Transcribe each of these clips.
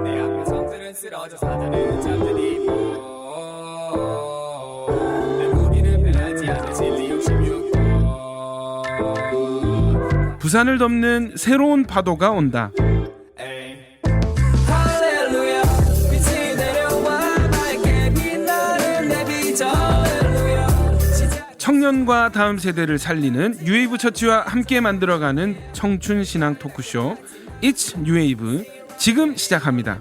내 앞에 성들은 쓰러져 사자는 잠들이 내 무기는 변하지 않는 진리 66. 부산을 덮는 새로운 파도가 온다. 할렐루야 빛이 내려와 밝게 빛나는 내 비전 할렐루야 청년과 다음 세대를 살리는 뉴웨이브 처치와 함께 만들어가는 청춘 신앙 토크쇼 It's New Wave 지금 시작합니다.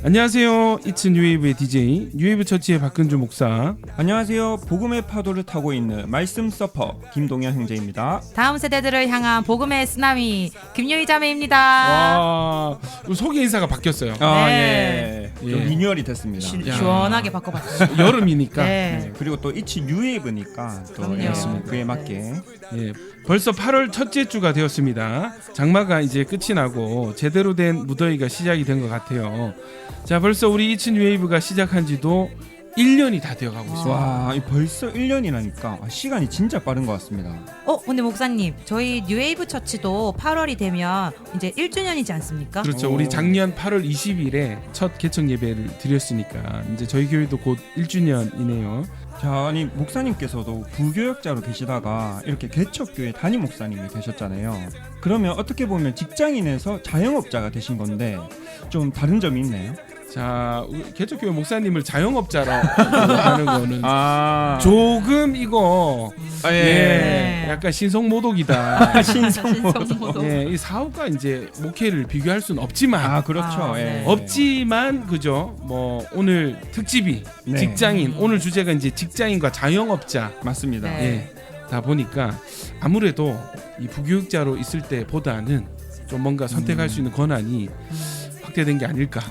안녕하세요. It's New Wave의 DJ 뉴웨이브 처치의 박근주 목사. 안녕하세요. 복음의 파도를 타고 있는 말씀 서퍼 김동현 형제입니다. 다음 세대들을 향한 복음의 쓰나미 김유희 자매입니다. 와, 소개 인사가 바뀌었어요. 네. 좀 예. 리뉴얼이 됐습니다. 시원하게 바꿔봤어요. 여름이니까. 네. 그리고 또 이치 뉴웨이브니까 또 그럼요. 그에 맞게 예, 벌써 8월 첫째 주가 되었습니다. 장마가 이제 끝이 나고 제대로 된 무더위가 시작이 된 것 같아요. 자, 벌써 우리 이츠 뉴웨이브가 시작한 지도 1년이 다 되어가고 있습니다. 와, 벌써 1년이라니까 시간이 진짜 빠른 것 같습니다. 근데 목사님, 저희 뉴웨이브 처치도 8월이 되면 이제 1주년이지 않습니까? 그렇죠. 오. 우리 작년 8월 20일에 첫 개척 예배를 드렸으니까 이제 저희 교회도 곧 1주년이네요. 자, 아니 목사님께서도 부교역자로 계시다가 이렇게 개척교회 담임 목사님이 되셨잖아요. 그러면 어떻게 보면 직장인에서 자영업자가 되신 건데 좀 다른 점이 있네요. 자, 우리 개척교회 목사님을 자영업자라고 하는 거는 조금 이거 예. 약간 신성모독이다. 신성모독. 예, 이 사업과 이제 목회를 비교할 수는 없지만 그렇죠. 네. 없지만 그죠. 뭐 오늘 특집이 네. 직장인 오늘 주제가 이제 직장인과 자영업자 맞습니다. 네. 예, 다 보니까 아무래도 이 부교육자로 있을 때보다는 좀 뭔가 선택할 수 있는 권한이 확대된 게 아닐까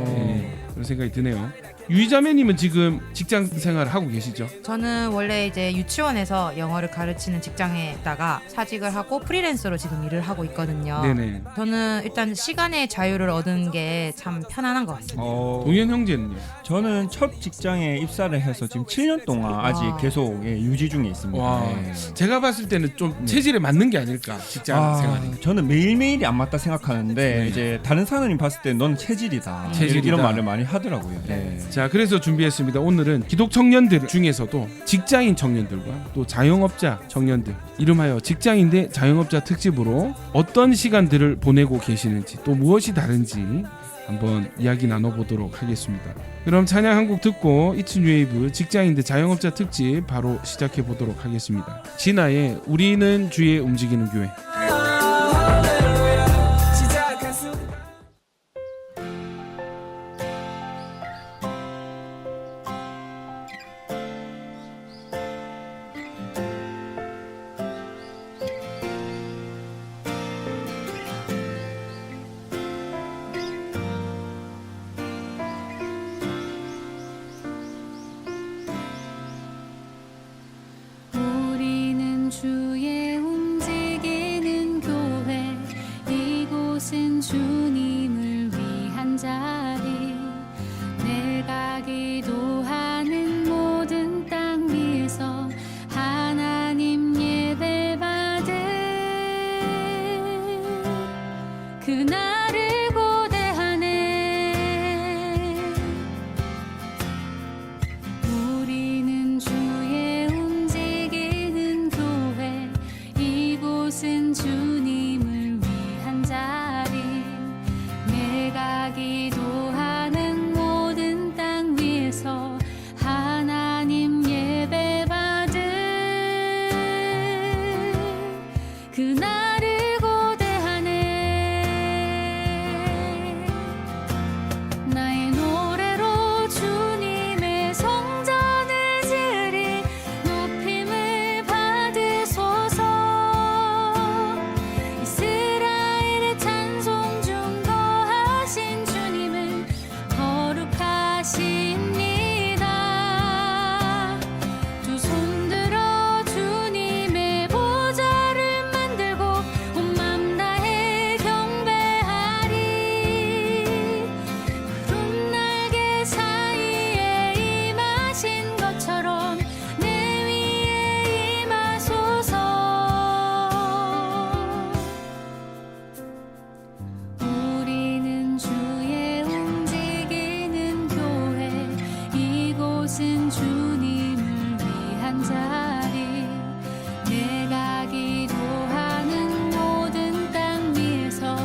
예, 그런 생각이 드네요. 유이자매님은 지금 직장 생활을 하고 계시죠? 저는 원래 이제 유치원에서 영어를 가르치는 직장에다가 사직을 하고 프리랜서로 지금 일을 하고 있거든요. 네네. 저는 일단 시간의 자유를 얻은 게 참 편안한 것 같습니다. 동현 형제는요? 저는 첫 직장에 입사를 해서 지금 7년 동안 아직 계속 유지 중에 있습니다. 와, 네. 제가 봤을 때는 좀 체질에 맞는 게 아닐까 직장 생활이. 저는 매일매일이 안 맞다 생각하는데 네. 이제 다른 사람이 봤을 때 넌 체질이다. 체질이다. 이런 말을 많이 하더라고요. 네. 자, 그래서 준비했습니다. 오늘은 기독 청년들 중에서도 직장인 청년들과 또 자영업자 청년들, 이름하여 직장인 대 자영업자 특집으로 어떤 시간들을 보내고 계시는지 또 무엇이 다른지 한번 이야기 나눠보도록 하겠습니다. 그럼 찬양 한 곡 듣고 이츠 뉴웨이브 직장인 대 자영업자 특집 바로 시작해 보도록 하겠습니다. 진아의 우리는 주의 움직이는 교회. 할렐루야 시작한 순간 우리는 주의 움직이는 이곳은 주님을 위한 자리 내가 기도하는 모든 땅 위에서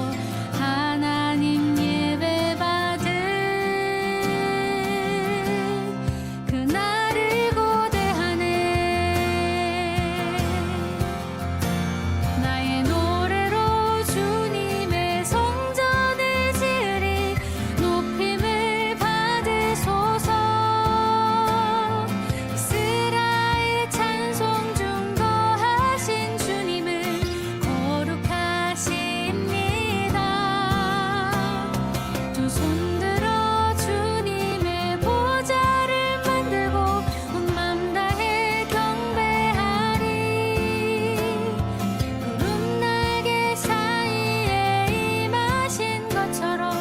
하나님 예배받을 그날을 고대하네 나의 노래로 주님의 성전을 지으리 높임을 받으소서 이스라엘 찬송 중 거하신 주님을 거룩하십니다 두 손 들어 주님의 보좌를 만들고 온 맘 다해 경배하리 구름 날개 사이에 임하신 것처럼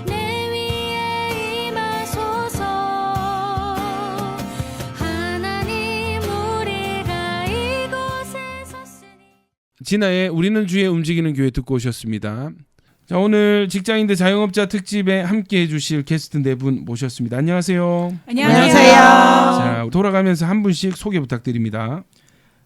내 위에 임하소서 하나님 우리가 이곳에 섰으니 진아의 우리는 주의 움직이는 교회 듣고 오셨습니다. 자, 오늘 직장인들 자영업자 특집에 함께 해주실 게스트 네 분 모셨습니다. 안녕하세요. 안녕하세요. 자, 돌아가면서 한 분씩 소개 부탁드립니다.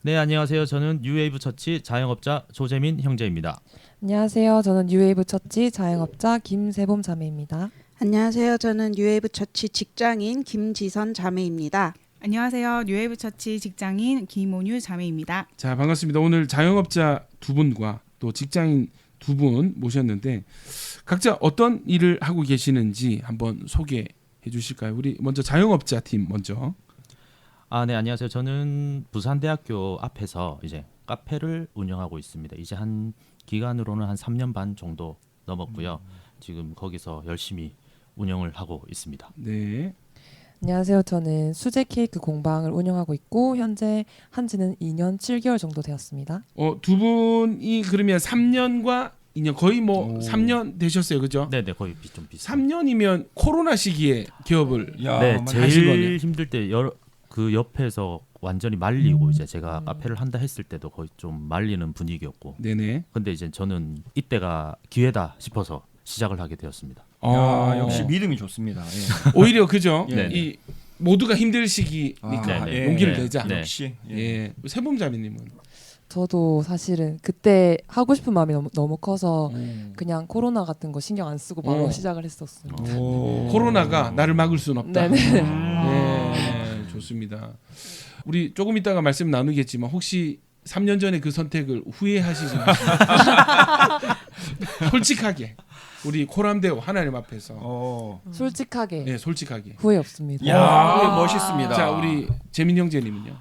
네, 안녕하세요. 저는 뉴웨이브 처치 자영업자 조재민 형제입니다. 안녕하세요. 저는 뉴웨이브 처치 자영업자 김세봄 자매입니다. 안녕하세요. 저는 뉴웨이브 처치 직장인 김지선 자매입니다. 안녕하세요. 뉴웨이브 처치 직장인 김온유 자매입니다. 자, 반갑습니다. 오늘 자영업자 두 분과 또 직장인 두 분 모셨는데 각자 어떤 일을 하고 계시는지 한번 소개해 주실까요? 우리 먼저 자영업자 팀 먼저. 네, 안녕하세요. 저는 부산대학교 앞에서 이제 카페를 운영하고 있습니다. 이제 한 기간으로는 한 3년 반 정도 넘었고요. 지금 거기서 열심히 운영을 하고 있습니다. 네. 안녕하세요. 저는 수제 케이크 공방을 운영하고 있고 현재 한지는 2년 7개월 정도 되었습니다. 두 분이 그러면 3년과 2년 거의 뭐 3년 되셨어요, 그죠? 네, 네, 거의 좀 비슷. 3년이면 코로나 시기에 기업을 야, 네, 맞아. 하신 거네요. 제일 힘들 때 그 옆에서 완전히 말리고 이제 제가 카페를 한다 했을 때도 거의 좀 말리는 분위기였고. 네네. 근데 이제 저는 이때가 기회다 싶어서 시작을 하게 되었습니다. 야, 역시 믿음이 좋습니다. 예. 오히려 그죠? 예. 이 모두가 힘들 시기니까 네, 네. 용기를 예. 내자. 네. 역시 예. 세봄자매님은 저도 사실은 그때 하고 싶은 마음이 너무 커서 그냥 코로나 같은 거 신경 안 쓰고 바로 시작을 했었어요. 코로나가 나를 막을 수는 없다. 네네. 예, 좋습니다. 우리 조금 이따가 말씀 나누겠지만 혹시 3년 전에 그 선택을 후회하시지 마시고 솔직하게 우리 코람대오 하나님 앞에서 솔직하게 예, 솔직하게. 후회 없습니다. 야, 멋있습니다. 자, 우리 재민 형제님은요?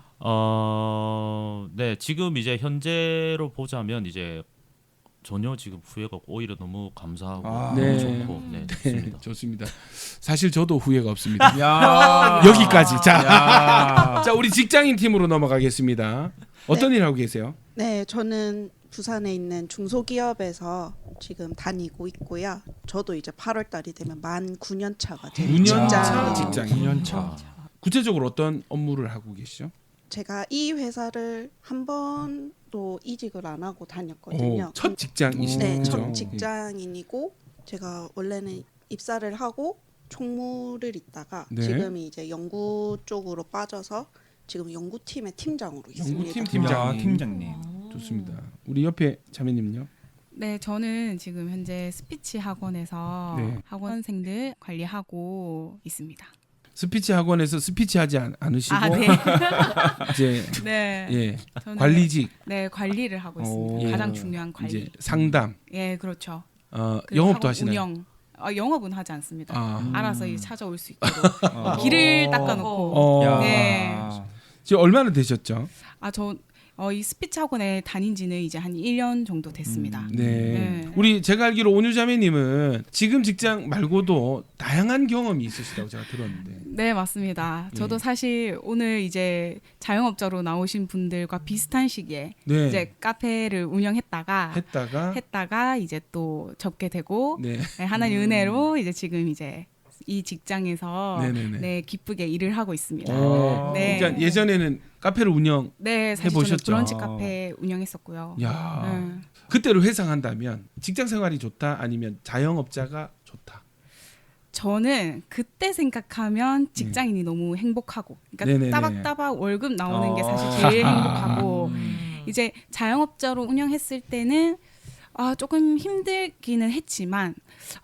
네, 지금 이제 현재로 보자면 이제 전혀 지금 후회가 없고 오히려 너무 감사하고 아. 너무 네. 좋고 네, 네, 좋습니다. 좋습니다. 사실 저도 후회가 없습니다. 야. 여기까지. 자, 야. 자, 우리 직장인 팀으로 넘어가겠습니다. 어떤 일 하고 계세요? 네, 저는 부산에 있는 중소기업에서 지금 다니고 있고요. 저도 이제 8월 달이 되면 만 9년 차가 제 9년 차 직장이에요. 직장인. 9년 차. 구체적으로 어떤 업무를 하고 계시죠? 제가 이 회사를 한 번도 이직을 안 하고 다녔거든요. 첫 직장이시죠? 네, 그죠? 첫 직장인이고 제가 원래는 입사를 하고 총무를 있다가 네. 지금이 이제 연구 쪽으로 빠져서 지금 연구팀의 팀장으로 있습니다. 연구팀 야, 팀장님. 팀장님. 좋습니다. 우리 옆에 자매님요? 네, 저는 지금 현재 스피치 학원에서 네. 학원생들 관리하고 있습니다. 스피치 학원에서 스피치 하지 않으시고 네. 이제 네. 예, 저는 관리직 네, 관리를 하고 있습니다. 예. 가장 중요한 관리. 이제 상담 예, 그렇죠. 그리고 영업도 학원 하시나요? 운영. 영업은 하지 않습니다. 아. 알아서 이 찾아올 수 있도록 길을 닦아놓고. 어, 야. 네. 지금 얼마나 되셨죠? 저 이 스피치 학원에 다닌 지는 이제 한 1년 정도 됐습니다. 네. 네. 우리 제가 알기로 온유 자매님은 지금 직장 말고도 다양한 경험이 있으시다고 제가 들었는데. 네, 맞습니다. 저도 예. 사실 오늘 이제 자영업자로 나오신 분들과 비슷한 시기에 네. 이제 카페를 운영했다가 했다가 이제 또 접게 되고 네. 네, 하나님 은혜로 이제 지금 이제 이 직장에서 네네네. 네, 기쁘게 일을 하고 있습니다. 오, 네. 그러니까 예전에는 카페를 운영. 네, 사실 저는 해보셨죠? 브런치 카페 운영했었고요. 야. 네. 그때로 회상한다면 직장 생활이 좋다 아니면 자영업자가 좋다. 저는 그때 생각하면 직장인이 너무 행복하고, 그러니까 네네네. 따박따박 월급 나오는 게 사실 제일 행복하고, 이제 자영업자로 운영했을 때는 조금 힘들기는 했지만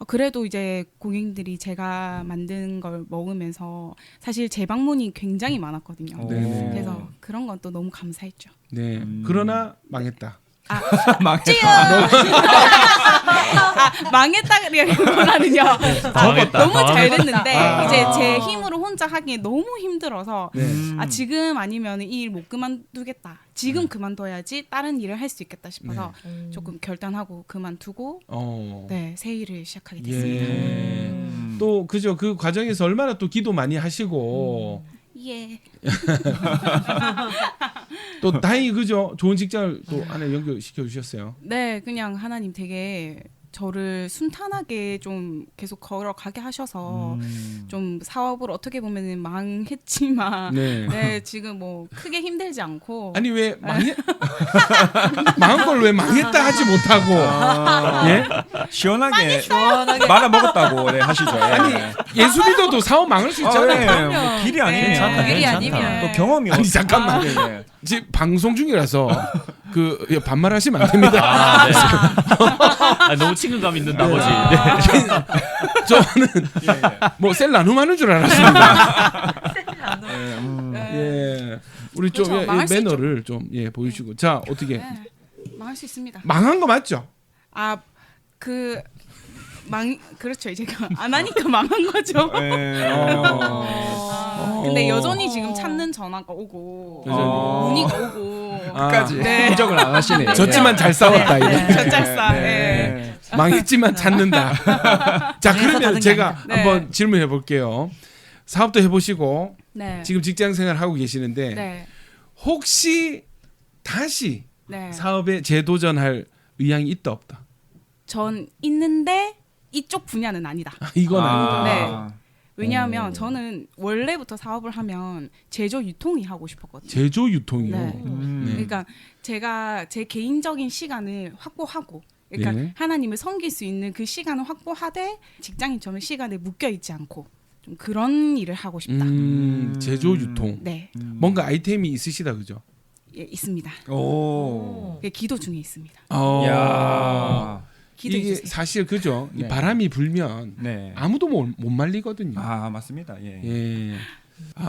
그래도 이제 고객님들이 제가 만든 걸 먹으면서 사실 재방문이 굉장히 많았거든요. 네네. 그래서 그런 건 또 너무 감사했죠. 네. 그러나 망했다. 망했다. 망했다기보다는요. 당황했다. 너무 잘 당황했다. 됐는데 이제 제 힘으로 혼자 하기에 너무 힘들어서 네. 지금 아니면 이 일 못 그만두겠다. 지금 그만둬야지 다른 일을 할 수 있겠다 싶어서 조금 결단하고 그만두고 새 일을 시작하게 됐습니다. 예. 또 그죠. 그 과정에서 얼마나 또 기도 많이 하시고 예. 또 다행히 그죠. 좋은 직장을 또 안에 연결시켜 주셨어요. 네, 그냥 하나님 되게 저를 순탄하게 좀 계속 걸어가게 하셔서 좀 사업을 어떻게 보면은 망했지만 네. 지금 뭐 크게 힘들지 않고 아니 왜 망한 걸 왜 망했다 하지 못하고 예? 시원하게 말아 먹었다고 하시죠. 아니 예술이도 사업 망할 수 있잖아요. 뭐 길이 아니면 괜찮다, 일이 괜찮다. 아니면 또 경험이 아니 잠깐만 지금 방송 중이라서 반말하시면 안 됩니다. 네. 너무 친근감 있는 나머지. 저는 뭐 셀 나눔하는 줄 알았습니다. 예, 우리 좀 그렇죠, 망할 수 매너를 좀 보여주시고 자 어떻게 망할 수 있습니다. 망한 거 맞죠? 그렇죠. 이제 안 하니까 망한 거죠. 근데 여전히 지금 찾는 전화가 오고 문의가 오고 끝까지 네. 인정을 안 하시네요. 졌지만 잘 싸웠다 이거. 젖잘싸. 네. 망했지만 찾는다. 자 그러면 제가 네. 한번 질문해 볼게요. 사업도 해보시고 네. 지금 직장 생활 하고 계시는데 네. 혹시 다시 네. 사업에 재도전할 의향이 있다 없다? 전 있는데 이쪽 분야는 아니다. 이건 아니다. 네. 왜냐하면 저는 원래부터 사업을 하면 제조 유통이 하고 싶었거든요. 제조 유통이요. 네. 그러니까 제가 제 개인적인 시간을 확보하고, 그러니까 네. 하나님을 섬길 수 있는 그 시간을 확보하되 직장인처럼 시간에 묶여 있지 않고 좀 그런 일을 하고 싶다. 제조 유통. 네, 뭔가 아이템이 있으시다 그죠? 예, 있습니다. 오. 기도 중에 있습니다. 야. 기도해 이게 주세요. 사실 그죠? 이 네. 바람이 불면 네. 아무도 못 말리거든요. 맞습니다. 예. 예.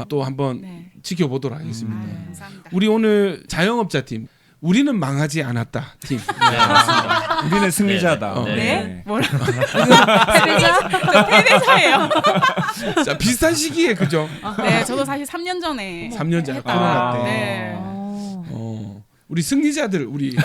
또 한번 네. 지켜보도록 하겠습니다. 감사합니다. 우리 오늘 자영업자 팀, 우리는 망하지 않았다 팀. 우리는 승리자다. 네. 네? 뭐라고? 저 패배자예요. 자 비슷한 시기에 그죠? 네, 저도 사실 3년 전에 3년 전에 했다가, 코로나 때. 네. 우리 승리자들 우리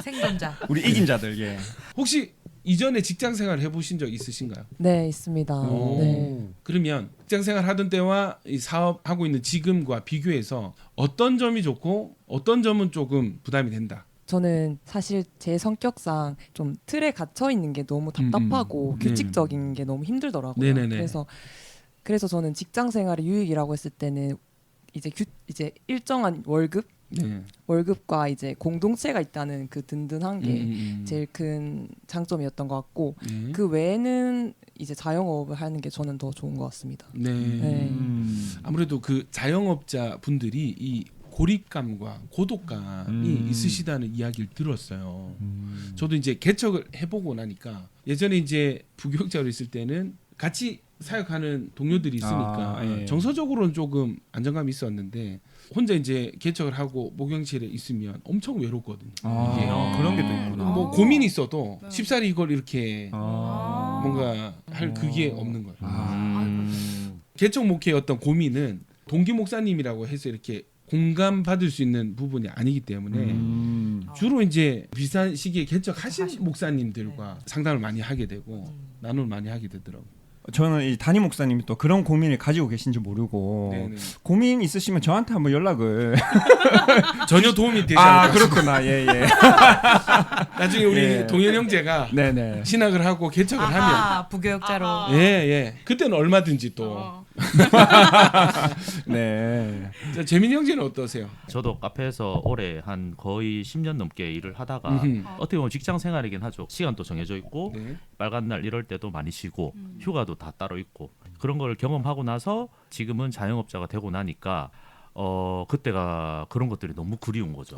생존자. 우리 이긴 자들. 예. 혹시 이전에 직장 생활 해보신 적 있으신가요? 네, 있습니다. 네. 그러면 직장 생활 하던 때와 이 사업 하고 있는 지금과 비교해서 어떤 점이 좋고 어떤 점은 조금 부담이 된다. 저는 사실 제 성격상 좀 틀에 갇혀 있는 게 너무 답답하고 규칙적인 게 너무 힘들더라고요. 네네네. 그래서 저는 직장 생활의 유익이라고 했을 때는 이제 일정한 월급과 이제 공동체가 있다는 그 든든한 게 제일 큰 장점이었던 것 같고 그 외에는 이제 자영업을 하는 게 저는 더 좋은 것 같습니다. 네. 아무래도 그 자영업자 분들이 이 고립감과 고독감이 있으시다는 이야기를 들었어요. 저도 이제 개척을 해보고 나니까 예전에 이제 부교육자로 있을 때는 같이 사역하는 동료들이 있으니까 정서적으로는 조금 안정감이 있었는데 혼자 이제 개척을 하고 목욕실에 있으면 엄청 외롭거든요. 이게 그런 게 또 있구나. 뭐 고민이 있어도 쉽사리 이걸 이렇게 뭔가 할 그게 없는 거예요. 개척 목회의 어떤 고민은 동기 목사님이라고 해서 이렇게 공감받을 수 있는 부분이 아니기 때문에 주로 이제 비슷한 시기에 개척하신 목사님들과 상담을 많이 하게 되고 나눔을 많이 하게 되더라고요. 저는 이 담임 목사님이 또 그런 고민을 가지고 계신지 모르고 네네. 고민 있으시면 저한테 한번 연락을 전혀 도움이 되지 않아요. 그렇구나. 예. 나중에 우리 예. 동현 형제가 네네. 신학을 하고 개척을 하면 부교육자로. 예. 그때는 얼마든지 또. 네. 자, 재민 형제는 어떠세요? 저도 카페에서 올해 한 거의 10년 넘게 일을 하다가 음흠. 어떻게 보면 직장 생활이긴 하죠. 시간도 정해져 있고 네. 빨간 날 이럴 때도 많이 쉬고 휴가도 다 따로 있고 그런 걸 경험하고 나서 지금은 자영업자가 되고 나니까 그때가 그런 것들이 너무 그리운 거죠.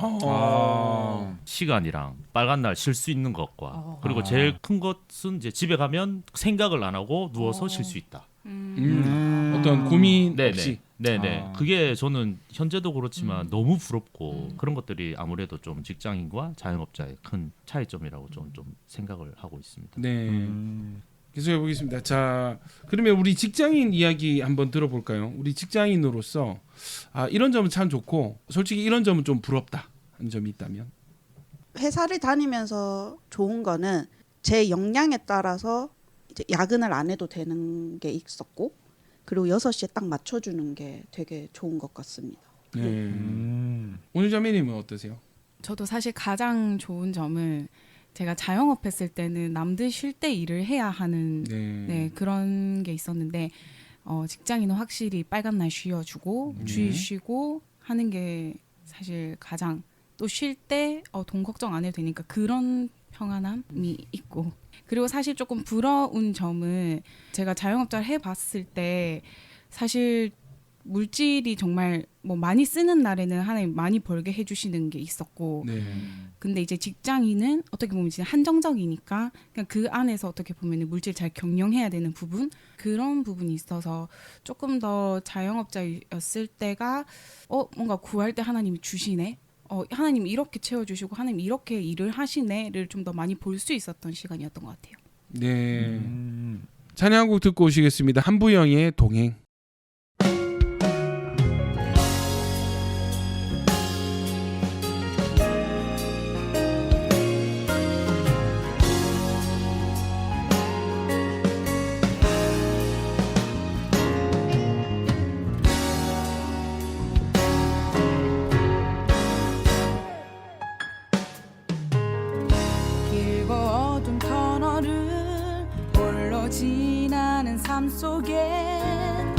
시간이랑 빨간 날 쉴 수 있는 것과 그리고 제일 큰 것은 이제 집에 가면 생각을 안 하고 누워서 쉴 수 있다. 어떤 고민 네네. 없이. 네네. 그게 저는 현재도 그렇지만 너무 부럽고 그런 것들이 아무래도 좀 직장인과 자영업자의 큰 차이점이라고 좀 생각을 하고 있습니다. 네. 계속해 보겠습니다. 자, 그러면 우리 직장인 이야기 한번 들어볼까요? 우리 직장인으로서 이런 점은 참 좋고 솔직히 이런 점은 좀 부럽다 하는 점이 있다면? 회사를 다니면서 좋은 거는 제 역량에 따라서 이제 야근을 안 해도 되는 게 있었고 그리고 6시에 딱 맞춰주는 게 되게 좋은 것 같습니다. 네. 오늘 자매님은 어떠세요? 저도 사실 가장 좋은 점은 제가 자영업 했을 때는 남들 쉴 때 일을 해야 하는 네, 그런 게 있었는데 직장인은 확실히 빨간 날 쉬어주고 주일 쉬고 하는 게 사실 가장 또 쉴 때 돈 걱정 안 해도 되니까 그런 평안함이 있고 그리고 사실 조금 부러운 점은 제가 자영업자를 해봤을 때 사실 물질이 정말 뭐 많이 쓰는 날에는 하나님 많이 벌게 해주시는 게 있었고 근데 이제 직장인은 어떻게 보면 이제 한정적이니까 그냥 그 안에서 어떻게 보면 물질 잘 경영해야 되는 부분 그런 부분이 있어서 조금 더 자영업자였을 때가 뭔가 구할 때 하나님이 주시네 하나님 이렇게 채워주시고 하나님 이렇게 일을 하시네를 좀 더 많이 볼 수 있었던 시간이었던 것 같아요. 네. 찬양곡 듣고 오시겠습니다. 한부영의 동행. 길고 어두운 터널을 홀로 지나는 삶 속엔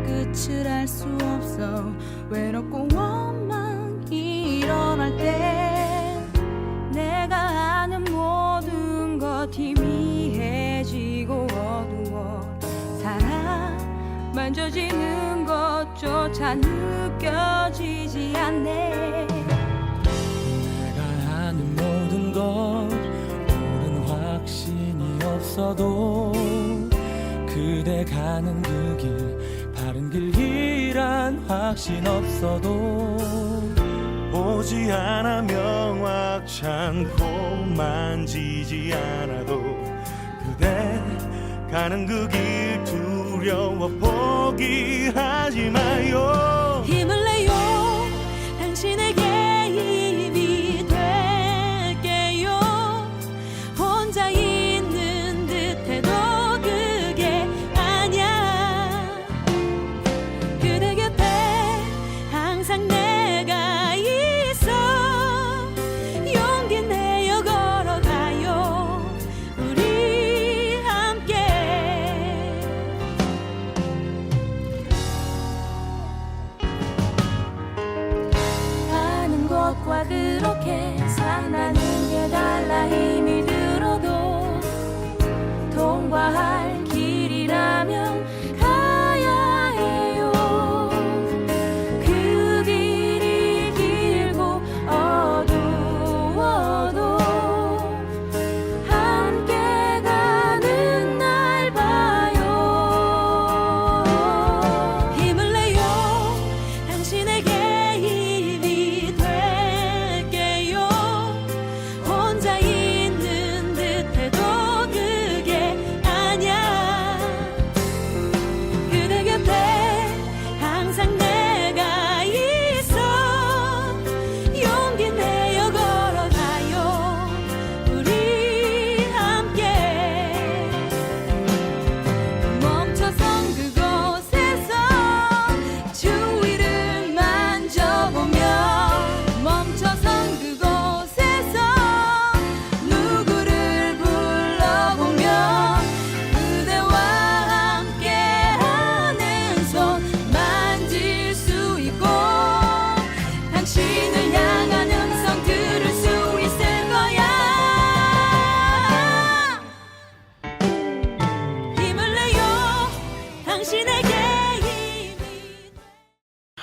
끝을 알 수 없어 외롭고 원망이 일어날 때 내가 아는 모든 것 희미해지고 어두워 사랑 만져지는 것조차 느껴지지 않네 내가 아는 모든 것 옳은 확신이 없어도 그대 가는 그 길 바른 길이란 확신 없어도 보지 않아 명확치 않고 만지지 않아도 그대 가는 그 길 두려워 포기하지 마요 힘을 내요 당신에게 힘이 될게요 혼자 있는 듯해도 그게 아냐 그대 곁에 항상 내가 있어 용기 내어 걸어가요 우리 함께 가는 곳과 그렇게 산다는 게 달라 힘이 들어도 통과할 길이라면 가야 해요 그 길이 길고 어두워도 함께 가는 날 봐요 힘을 내요 당신에게 힘이 될게요 혼자 있는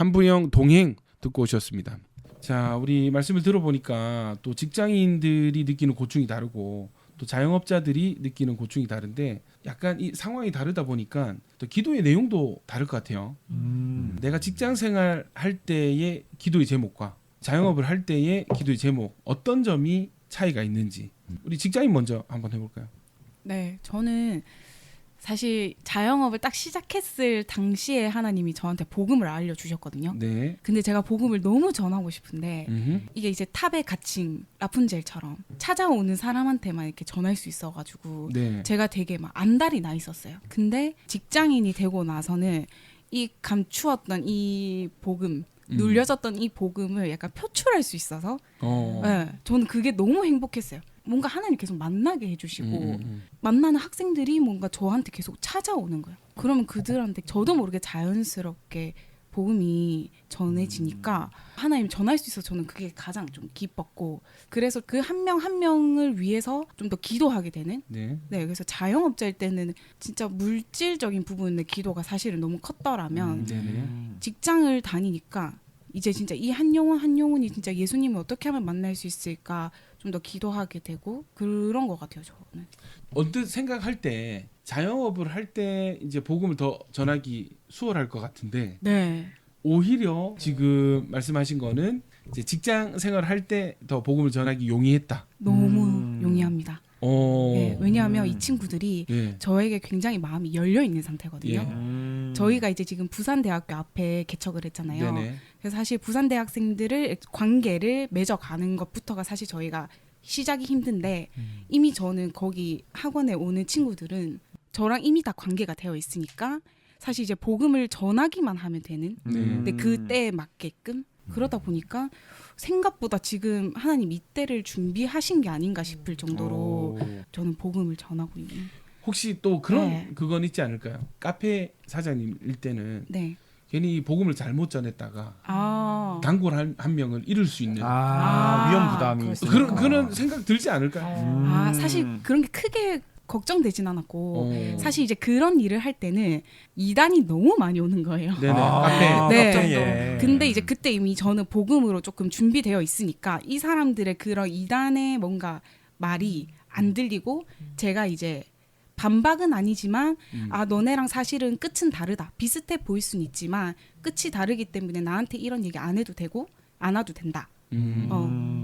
한부영 동행 듣고 오셨습니다. 자, 우리 말씀을 들어보니까 또 직장인들이 느끼는 고충이 다르고 또 자영업자들이 느끼는 고충이 다른데 약간 이 상황이 다르다 보니까 또 기도의 내용도 다를 것 같아요. 내가 직장 생활 할 때의 기도의 제목과 자영업을 할 때의 기도의 제목 어떤 점이 차이가 있는지 우리 직장인 먼저 한번 해볼까요? 네, 저는 사실 자영업을 딱 시작했을 당시에 하나님이 저한테 복음을 알려주셨거든요. 네. 근데 제가 복음을 너무 전하고 싶은데 이게 이제 탑에 갇힌 라푼젤처럼 찾아오는 사람한테만 이렇게 전할 수 있어가지고 네. 제가 되게 막 안달이 나 있었어요. 근데 직장인이 되고 나서는 이 감추었던 이 복음, 눌려졌던 이 복음을 약간 표출할 수 있어서 네, 저는 그게 너무 행복했어요. 뭔가 하나님 계속 만나게 해주시고 만나는 학생들이 뭔가 저한테 계속 찾아오는 거예요. 그러면 그들한테 저도 모르게 자연스럽게 복음이 전해지니까 하나님 전할 수 있어서 저는 그게 가장 좀 기뻤고 그래서 그 한 명 한 명을 위해서 좀 더 기도하게 되는 네, 그래서 자영업자일 때는 진짜 물질적인 부분의 기도가 사실은 너무 컸더라면 직장을 다니니까 이제 진짜 이 한 영혼이 진짜 예수님을 어떻게 하면 만날 수 있을까 좀 더 기도하게 되고 그런 것 같아요. 저는 언뜻 생각할 때 자영업을 할 때 이제 복음을 더 전하기 수월할 것 같은데 네. 오히려 지금 말씀하신 거는 이제 직장 생활을 할 때 더 복음을 전하기 용이했다. 너무 용이합니다. 네, 왜냐하면 이 친구들이 예. 저에게 굉장히 마음이 열려 있는 상태거든요. 예. 저희가 이제 지금 부산대학교 앞에 개척을 했잖아요. 네네. 그래서 사실 부산대 학생들을 관계를 맺어가는 것부터가 사실 저희가 시작이 힘든데 이미 저는 거기 학원에 오는 친구들은 저랑 이미 다 관계가 되어 있으니까 사실 이제 복음을 전하기만 하면 되는 근데 그때에 맞게끔 그러다 보니까 생각보다 지금 하나님 이때를 준비하신 게 아닌가 싶을 정도로 저는 복음을 전하고 있는. 혹시 또 그런 네. 그건 있지 않을까요? 카페 사장님일 때는 네. 괜히 복음을 잘못 전했다가 아. 단골 한 명을 잃을 수 있는 위험 부담이 그렇습니까? 그런 생각 들지 않을까요? 아, 사실 그런 게 크게 걱정되진 않았고 사실 이제 그런 일을 할 때는 이단이 너무 많이 오는 거예요. 네네. 카페. 네. 갑자기. 근데 이제 그때 이미 저는 복음으로 조금 준비되어 있으니까 이 사람들의 그런 이단의 뭔가 말이 안 들리고 제가 이제 반박은 아니지만 아 너네랑 사실은 끝은 다르다. 비슷해 보일 수는 있지만 끝이 다르기 때문에 나한테 이런 얘기 안 해도 되고 안 와도 된다.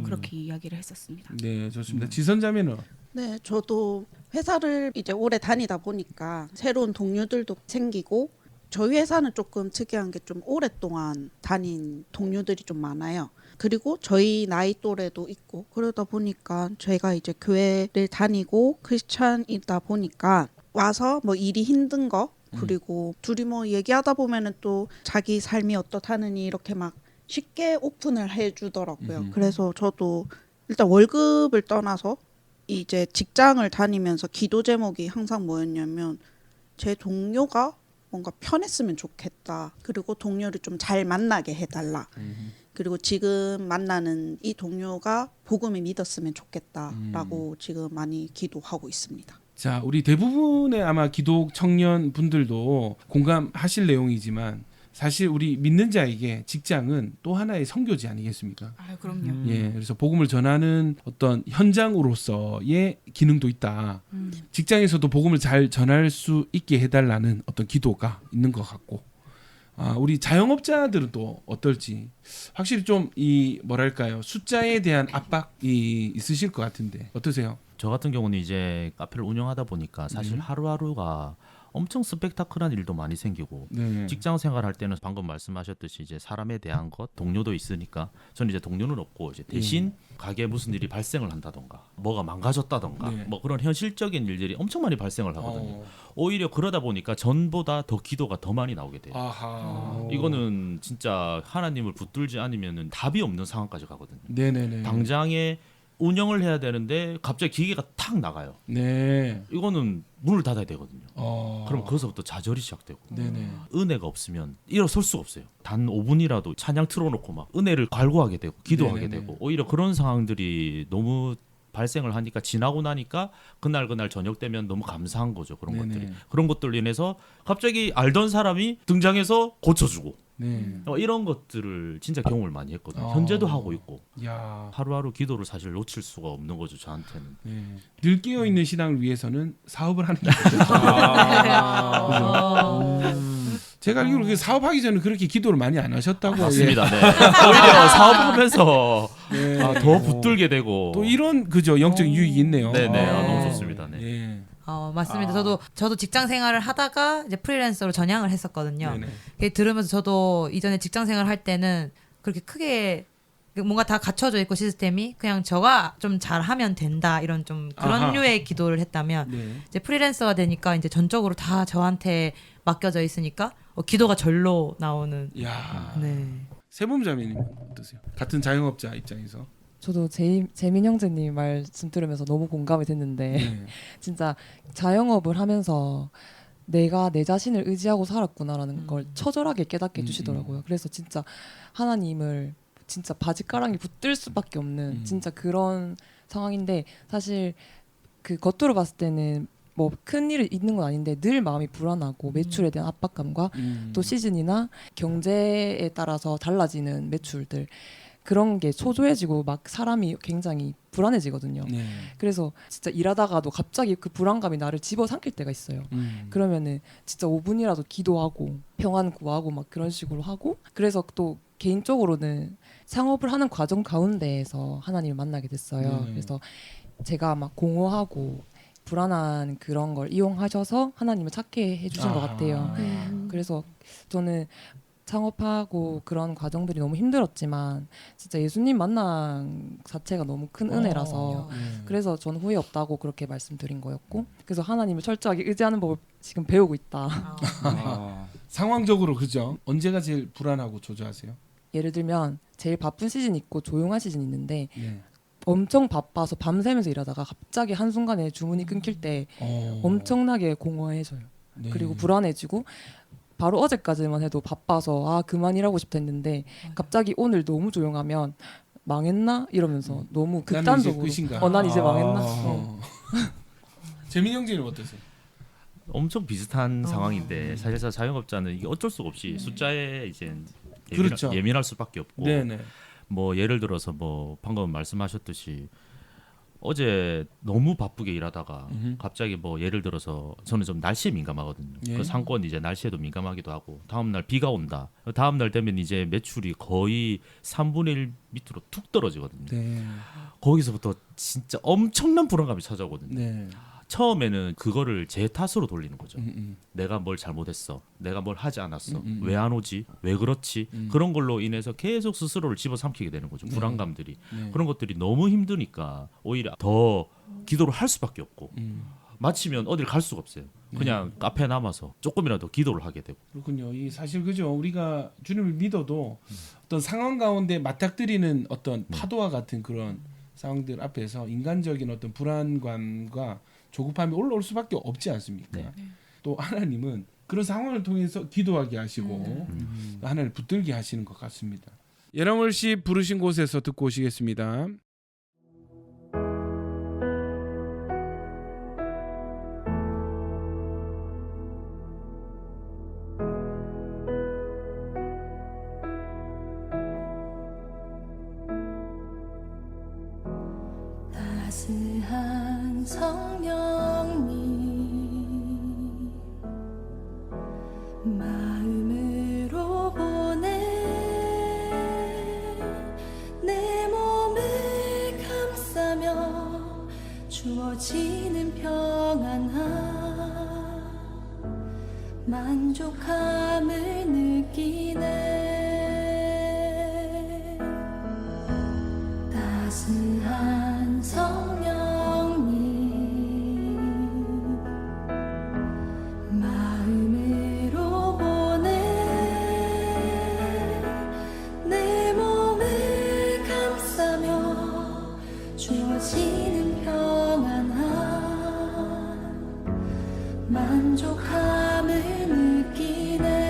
그렇게 이야기를 했었습니다. 네, 좋습니다. 지선자매는 네, 저도 회사를 이제 오래 다니다 보니까 새로운 동료들도 생기고 저희 회사는 조금 특이한 게 좀 오랫동안 다닌 동료들이 좀 많아요. 그리고 저희 나이 또래도 있고 그러다 보니까 제가 이제 교회를 다니고 크리스찬이다 보니까 와서 뭐 일이 힘든 거 그리고 둘이 뭐 얘기하다 보면은 또 자기 삶이 어떻다느니 이렇게 막 쉽게 오픈을 해주더라고요. 그래서 저도 일단 월급을 떠나서 이제 직장을 다니면서 기도 제목이 항상 뭐였냐면 제 동료가 뭔가 편했으면 좋겠다. 그리고 동료를 좀 잘 만나게 해달라. 그리고 지금 만나는 이 동료가 복음을 믿었으면 좋겠다라고 지금 많이 기도하고 있습니다. 자, 우리 대부분의 아마 기독 청년 분들도 공감하실 내용이지만 사실 우리 믿는 자에게 직장은 또 하나의 선교지 아니겠습니까? 아, 그럼요. 예, 그래서 복음을 전하는 어떤 현장으로서의 기능도 있다. 직장에서도 복음을 잘 전할 수 있게 해달라는 어떤 기도가 있는 것 같고, 우리 자영업자들은 또 어떨지 확실히 좀 이 뭐랄까요 숫자에 대한 압박이 있으실 것 같은데 어떠세요? 저 같은 경우는 이제 카페를 운영하다 보니까 사실 하루하루가 엄청 스펙타클한 일도 많이 생기고 네. 직장 생활할 때는 방금 말씀하셨듯이 이제 사람에 대한 것 동료도 있으니까 저는 이제 동료는 없고 이제 대신 가게에 무슨 일이 발생을 한다던가 뭐가 망가졌다던가 네. 뭐 그런 현실적인 일들이 엄청 많이 발생을 하거든요. 오히려 그러다 보니까 전보다 더 기도가 더 많이 나오게 돼요. 아하. 이거는 진짜 하나님을 붙들지 않으면은 답이 없는 상황까지 가거든요. 네네네. 당장에 운영을 해야 되는데 갑자기 기계가 탁 나가요. 네. 이거는 문을 닫아야 되거든요. 그럼 거기서부터 좌절이 시작되고 네네. 은혜가 없으면 일어설 수가 없어요. 단 5분이라도 찬양 틀어놓고 막 은혜를 갈구하게 되고 기도하게 네네네. 되고 오히려 그런 상황들이 너무 발생을 하니까 지나고 나니까 그날 저녁 되면 너무 감사한 거죠. 그런 네네. 것들이. 그런 것들로 인해서 갑자기 알던 사람이 등장해서 고쳐주고 네. 이런 것들을 진짜 경험을 많이 했거든요. 어. 현재도 하고 있고 야. 하루하루 기도를 사실 놓칠 수가 없는 거죠. 저한테는. 네. 늘 깨어 있는 신앙을 위해서는 사업을 하는 게 좋죠. 제가 알기로 그 사업하기 전에 그렇게 기도를 많이 안 하셨다고. 맞습니다. 네. 오히려 사업하면서 예. 더 붙들게 되고 또 이런 그죠 영적인 유익이 있네요. 네네. 너무 좋습니다. 네. 예. 맞습니다. 저도 직장 생활을 하다가 이제 프리랜서로 전향을 했었거든요. 네네. 그게 들으면서 저도 이전에 직장 생활 할 때는 그렇게 크게 뭔가 다 갖춰져 있고 시스템이 그냥 저가 좀 잘하면 된다 이런 좀 그런 아하. 류의 기도를 했다면 네. 이제 프리랜서가 되니까 이제 전적으로 다 저한테 맡겨져 있으니까 기도가 절로 나오는. 야. 네. 세범자매님 어떠세요? 같은 자영업자 입장에서. 저도 재민 형제님 말씀 들으면서 너무 공감이 됐는데 네. 진짜 자영업을 하면서 내가 내 자신을 의지하고 살았구나라는 걸 처절하게 깨닫게 해주시더라고요. 그래서 진짜 하나님을 진짜 바지가랑이 붙들 수밖에 없는 진짜 그런 상황인데 사실 그 겉으로 봤을 때는 뭐 큰 일이 있는 건 아닌데 늘 마음이 불안하고 매출에 대한 압박감과 또 시즌이나 경제에 따라서 달라지는 매출들 그런 게 초조해지고 막 사람이 굉장히 불안해지거든요. 네. 그래서 진짜 일하다가도 갑자기 그 불안감이 나를 집어삼킬 때가 있어요. 그러면은 진짜 5분이라도 기도하고 평안 구하고 막 그런 식으로 하고 그래서 또 개인적으로는 창업을 하는 과정 가운데에서 하나님을 만나게 됐어요. 그래서 제가 막 공허하고 불안한 그런 걸 이용하셔서 하나님을 찾게 해주신 것 같아요. 그래서 저는 창업하고 그런 과정들이 너무 힘들었지만 진짜 예수님 만남 자체가 너무 큰 은혜라서 그래서 저는 후회 없다고 그렇게 말씀드린 거였고 그래서 하나님을 철저하게 의지하는 법을 지금 배우고 있다. 상황적으로 그죠? 언제가 제일 불안하고 초조하세요? 예를 들면 제일 바쁜 시즌 있고 조용한 시즌 있는데 네. 엄청 바빠서 밤새면서 일하다가 갑자기 한순간에 주문이 끊길 때 엄청나게 공허해져요. 네. 그리고 불안해지고 바로 어제까지만 해도 바빠서 그만 일하고 싶다 했는데 갑자기 오늘 너무 조용하면 망했나? 이러면서 너무 극단적으로 난 이제 망했나? 재민 형제는 어떠세요? 엄청 비슷한 상황인데 사실 자영업자는 이게 어쩔 수가 없이 숫자에 이제 그렇죠. 예민할 수밖에 없고 네네. 뭐 예를 들어서 뭐 방금 말씀하셨듯이 어제 너무 바쁘게 일하다가 갑자기 뭐 예를 들어서 저는 좀 날씨에 민감하거든요. 예. 그 상권 이제 날씨에도 민감하기도 하고 다음 날 비가 온다. 다음 날 되면 이제 매출이 거의 3분의 1 밑으로 툭 떨어지거든요. 네. 거기서부터 진짜 엄청난 불안감이 찾아오거든요. 네. 처음에는 그거를 제 탓으로 돌리는 거죠. 내가 뭘 잘못했어. 내가 뭘 하지 않았어. 왜 안 오지? 왜 그렇지? 그런 걸로 인해서 계속 스스로를 집어삼키게 되는 거죠. 불안감들이. 그런 것들이 너무 힘드니까 오히려 더 기도를 할 수밖에 없고 마치면 어딜 갈 수가 없어요. 그냥 카페에 남아서 조금이라도 기도를 하게 되고. 그렇군요. 이 사실 그죠. 우리가 주님을 믿어도 어떤 상황 가운데 맞닥뜨리는 어떤 파도와 같은 그런 상황들 앞에서 인간적인 어떤 불안감과 조급함이 올라올 수밖에 없지 않습니까? 네. 또 하나님은 그런 상황을 통해서 기도하게 하시고 하나님을 붙들게 하시는 것 같습니다. 예랑월 씨 부르신 곳에서 듣고 오시겠습니다. 따스한 성령님 마음으로 보내 내 몸을 감싸며 주어지는 평안함 만족함을 느끼네 따스한 성령님 마음으로 보내 내 몸을 감싸며 주어지는 평안함 만족함을 느끼네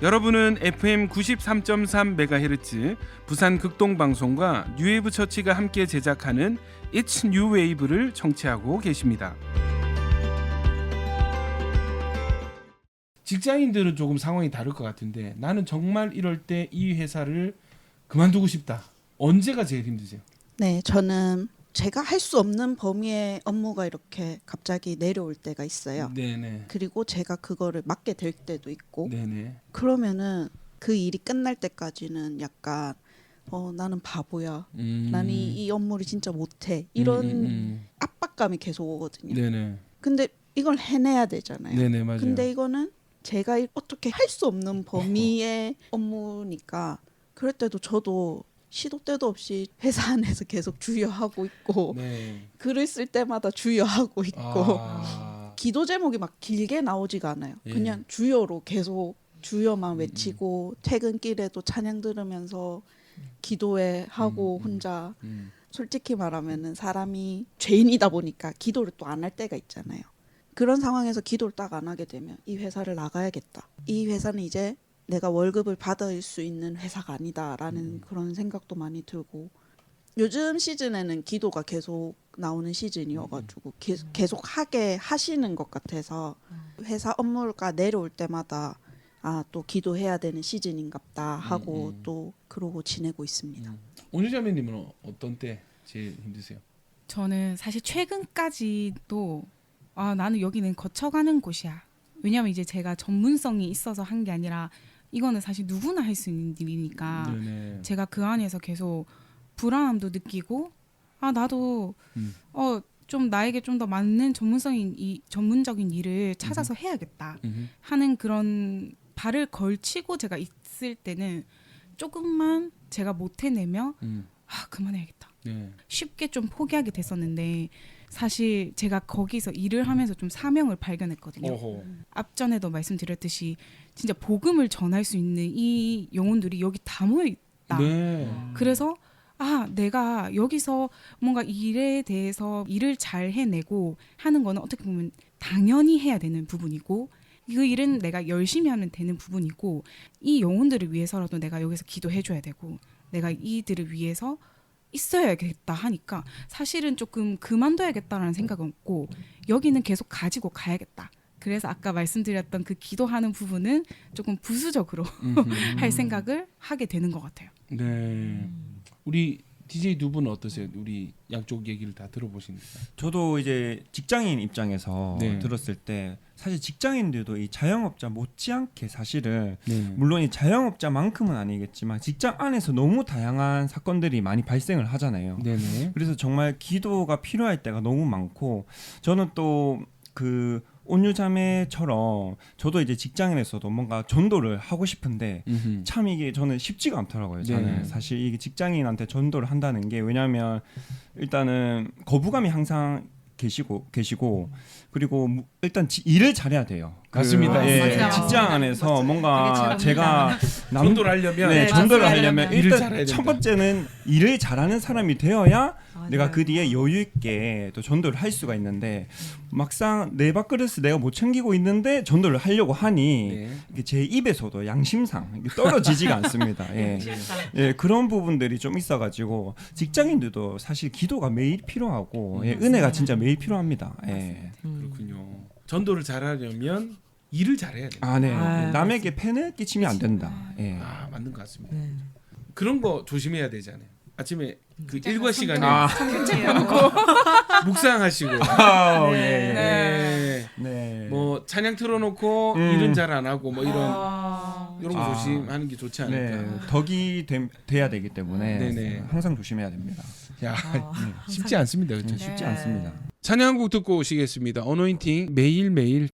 여러분은 FM 93.3MHz 부산 극동방송과 뉴웨이브 처치가 함께 제작하는 It's New Wave를 청취하고 계십니다. 직장인들은 조금 상황이 다를 것 같은데 나는 정말 이럴 때 이 회사를 그만두고 싶다. 언제가 제일 힘드세요? 네, 저는 제가 할 수 없는 범위의 업무가 이렇게 갑자기 내려올 때가 있어요. 네네. 그리고 제가 그거를 맡게 될 때도 있고 네네. 그러면은 그 일이 끝날 때까지는 약간 나는 바보야. 나는 이 업무를 진짜 못해. 이런 압박감이 계속 오거든요. 네네. 근데 이걸 해내야 되잖아요. 네네, 맞아요. 근데 이거는 제가 어떻게 할 수 없는 범위의 업무니까 그럴 때도 저도 시도 때도 없이 회사 안에서 계속 주여하고 있고 네. 글을 쓸 때마다 주여하고 있고 기도 제목이 막 길게 나오지가 않아요. 예. 그냥 주여로 계속 주여만 외치고 퇴근길에도 찬양 들으면서 기도해 하고 혼자 솔직히 말하면은 사람이 죄인이다 보니까 기도를 또 안 할 때가 있잖아요. 그런 상황에서 기도를 딱 안 하게 되면 이 회사를 나가야겠다. 이 회사는 이제 내가 월급을 받을 수 있는 회사가 아니다라는 그런 생각도 많이 들고 요즘 시즌에는 기도가 계속 나오는 시즌이어가지고 계속 하게 하시는 것 같아서 회사 업무가 내려올 때마다 또 기도해야 되는 시즌인갑다 하고 또 그러고 지내고 있습니다. 온유자매님은 어떤 때 제일 힘드세요? 저는 사실 최근까지도 나는 여기는 거쳐가는 곳이야. 왜냐하면 이제 제가 전문성이 있어서 한 게 아니라 이거는 사실 누구나 할 수 있는 일이니까 네네. 제가 그 안에서 계속 불안함도 느끼고 나도 좀 나에게 좀 더 맞는 전문적인 일을 찾아서 해야겠다 하는 그런 발을 걸치고 제가 있을 때는 조금만 제가 못 해내며 그만해야겠다. 네. 쉽게 좀 포기하게 됐었는데 사실 제가 거기서 일을 하면서 좀 사명을 발견했거든요. 어허. 앞전에도 말씀드렸듯이 진짜 복음을 전할 수 있는 이 영혼들이 여기 다 모여 있다. 네. 그래서 내가 여기서 뭔가 일에 대해서 일을 잘 해내고 하는 거는 어떻게 보면 당연히 해야 되는 부분이고 그 일은 내가 열심히 하면 되는 부분이고 이 영혼들을 위해서라도 내가 여기서 기도해줘야 되고 내가 이들을 위해서 있어야겠다 하니까 사실은 조금 그만둬야겠다라는 생각은 없고 여기는 계속 가지고 가야겠다. 그래서 아까 말씀드렸던 그 기도하는 부분은 조금 부수적으로 할 생각을 하게 되는 것 같아요. 네. 우리 DJ 두 분은 어떠세요? 우리 양쪽 얘기를 다 들어보시니까. 저도 이제 직장인 입장에서 네. 들었을 때 사실 직장인들도 이 자영업자 못지않게 사실은 네. 물론 이 자영업자만큼은 아니겠지만 직장 안에서 너무 다양한 사건들이 많이 발생을 하잖아요. 네네. 그래서 정말 기도가 필요할 때가 너무 많고 저는 또 그 온유자매처럼 저도 이제 직장인에서도 뭔가 전도를 하고 싶은데 참 이게 저는 쉽지가 않더라고요. 저는 네. 사실 이게 직장인한테 전도를 한다는 게 왜냐하면 일단은 거부감이 항상 계시고 그리고 일단 일을 잘해야 돼요. 맞습니다. 맞아요. 직장 안에서 뭔가 제가 전도를 하려면 네, 전도를 하려면 일을 일단 잘해야 된다. 첫 번째는 일을 잘하는 사람이 되어야 맞아요. 내가 그 뒤에 여유 있게 또 전도를 할 수가 있는데 막상 내 밥그릇을 내가 못 챙기고 있는데 전도를 하려고 하니 네. 이게 제 입에서도 양심상 이게 떨어지지가 않습니다. 예. 예, 그런 부분들이 좀 있어가지고 직장인들도 사실 기도가 매일 필요하고 예, 은혜가 진짜 매일 필요합니다. 예. 그렇군요. 전도를 잘하려면 일을 잘해야 돼요. 네. 아, 남에게 폐를 끼치면 안 된다. 예. 맞는 것 같습니다. 네. 그런 거 조심해야 되잖아요. 아침에 그 일과 시간에 묵상하시고 네. 뭐 찬양 틀어놓고 일은 잘 안 하고 뭐 이런 거 조심하는 게 좋지 않을까. 네. 덕이 돼야 되기 때문에 네네. 항상 조심해야 됩니다. 야, 쉽지 않습니다. 그렇죠? 쉽지 않습니다. 찬양 한 곡 듣고 오시겠습니다. 어노인팅 매일매일.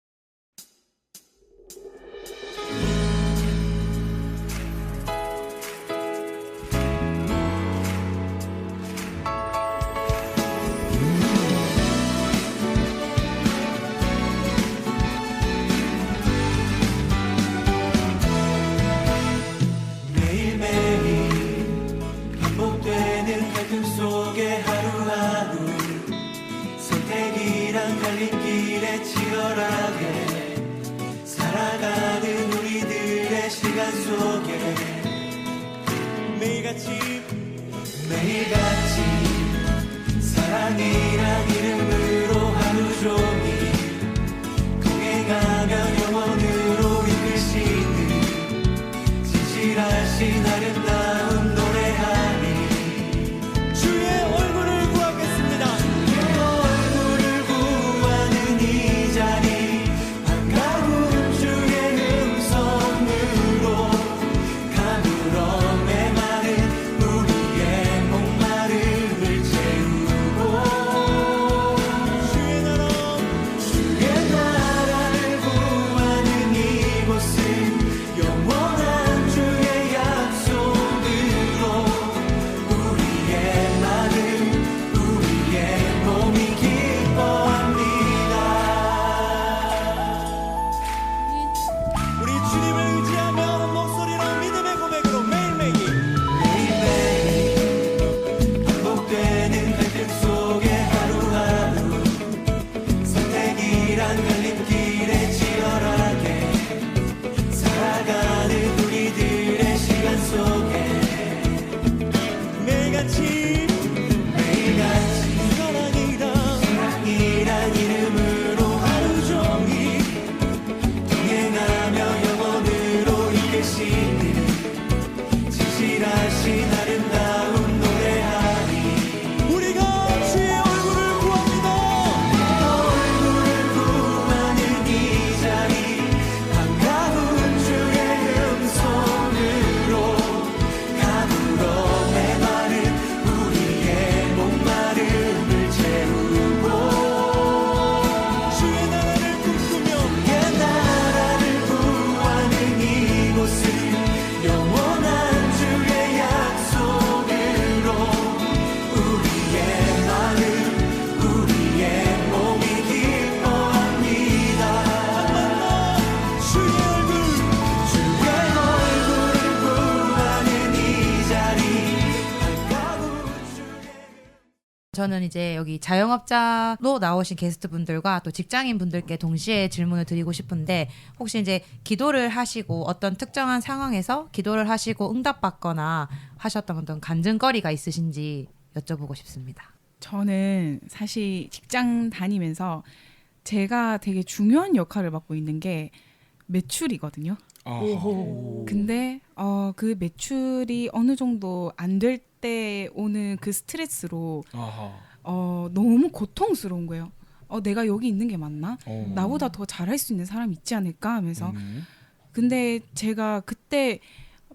매일매일 반복되는 갈등 속에 하루하루 선택이란 갈림길에 치열하게 시간 속에 매일같이 사랑이란 이름으로 하루 종일 동행하며 영원으로 이끄시는 진실하신 아름다운 노래하니 주의 얼굴을 구하겠습니다. 주의 얼굴을 구하는 이 자리 반가운 주의 음성으로 가물어 메마른 우리의 목마름을 채우고 주의 나라를 구하는 이곳은 영원한 주의 약속으로 우리의 마음 우리의 몸이 기뻐합니다. 우리 주님을 의지하며 목소리로 믿음의 고백으로 매일매일 반복되는 갈등 속에 하루하루 선택이란 갈림길에 치열하게 살아가는 우리들의 시간 속에 매일같이 사랑이란 이름으로 하루 종일 동행하며 영원으로 이끄시는 진실하신 아름다운 노래하니 우리가 주의 얼굴을 구합니다. 얼굴을 구하는 이 자리 반가운 주의 음성으로 가물어 메마른 우리의 목마름을 채우고 주의 나라를 꿈꾸며 주의 나라를 구하는 이곳은 영원한 주의 약속으로 우리의 마음 우리의 몸이 기뻐합니다. 주의 얼굴을 구하는 이 자리 반가운 저는 이제 여기 자영업자로 나오신 게스트분들과 또 직장인분들께 동시에 질문을 드리고 싶은데 혹시 이제 기도를 하시고 어떤 특정한 상황에서 기도를 하시고 응답받거나 하셨던 어떤 간증거리가 있으신지 여쭤보고 싶습니다. 저는 사실 직장 다니면서 제가 되게 중요한 역할을 맡고 있는 게 매출이거든요. 근데 그 매출이 어느 정도 안 될 때 오는 그 스트레스로 너무 고통스러운 거예요. 내가 여기 있는 게 맞나? 나보다 더 잘할 수 있는 사람이 있지 않을까 하면서. 근데 제가 그때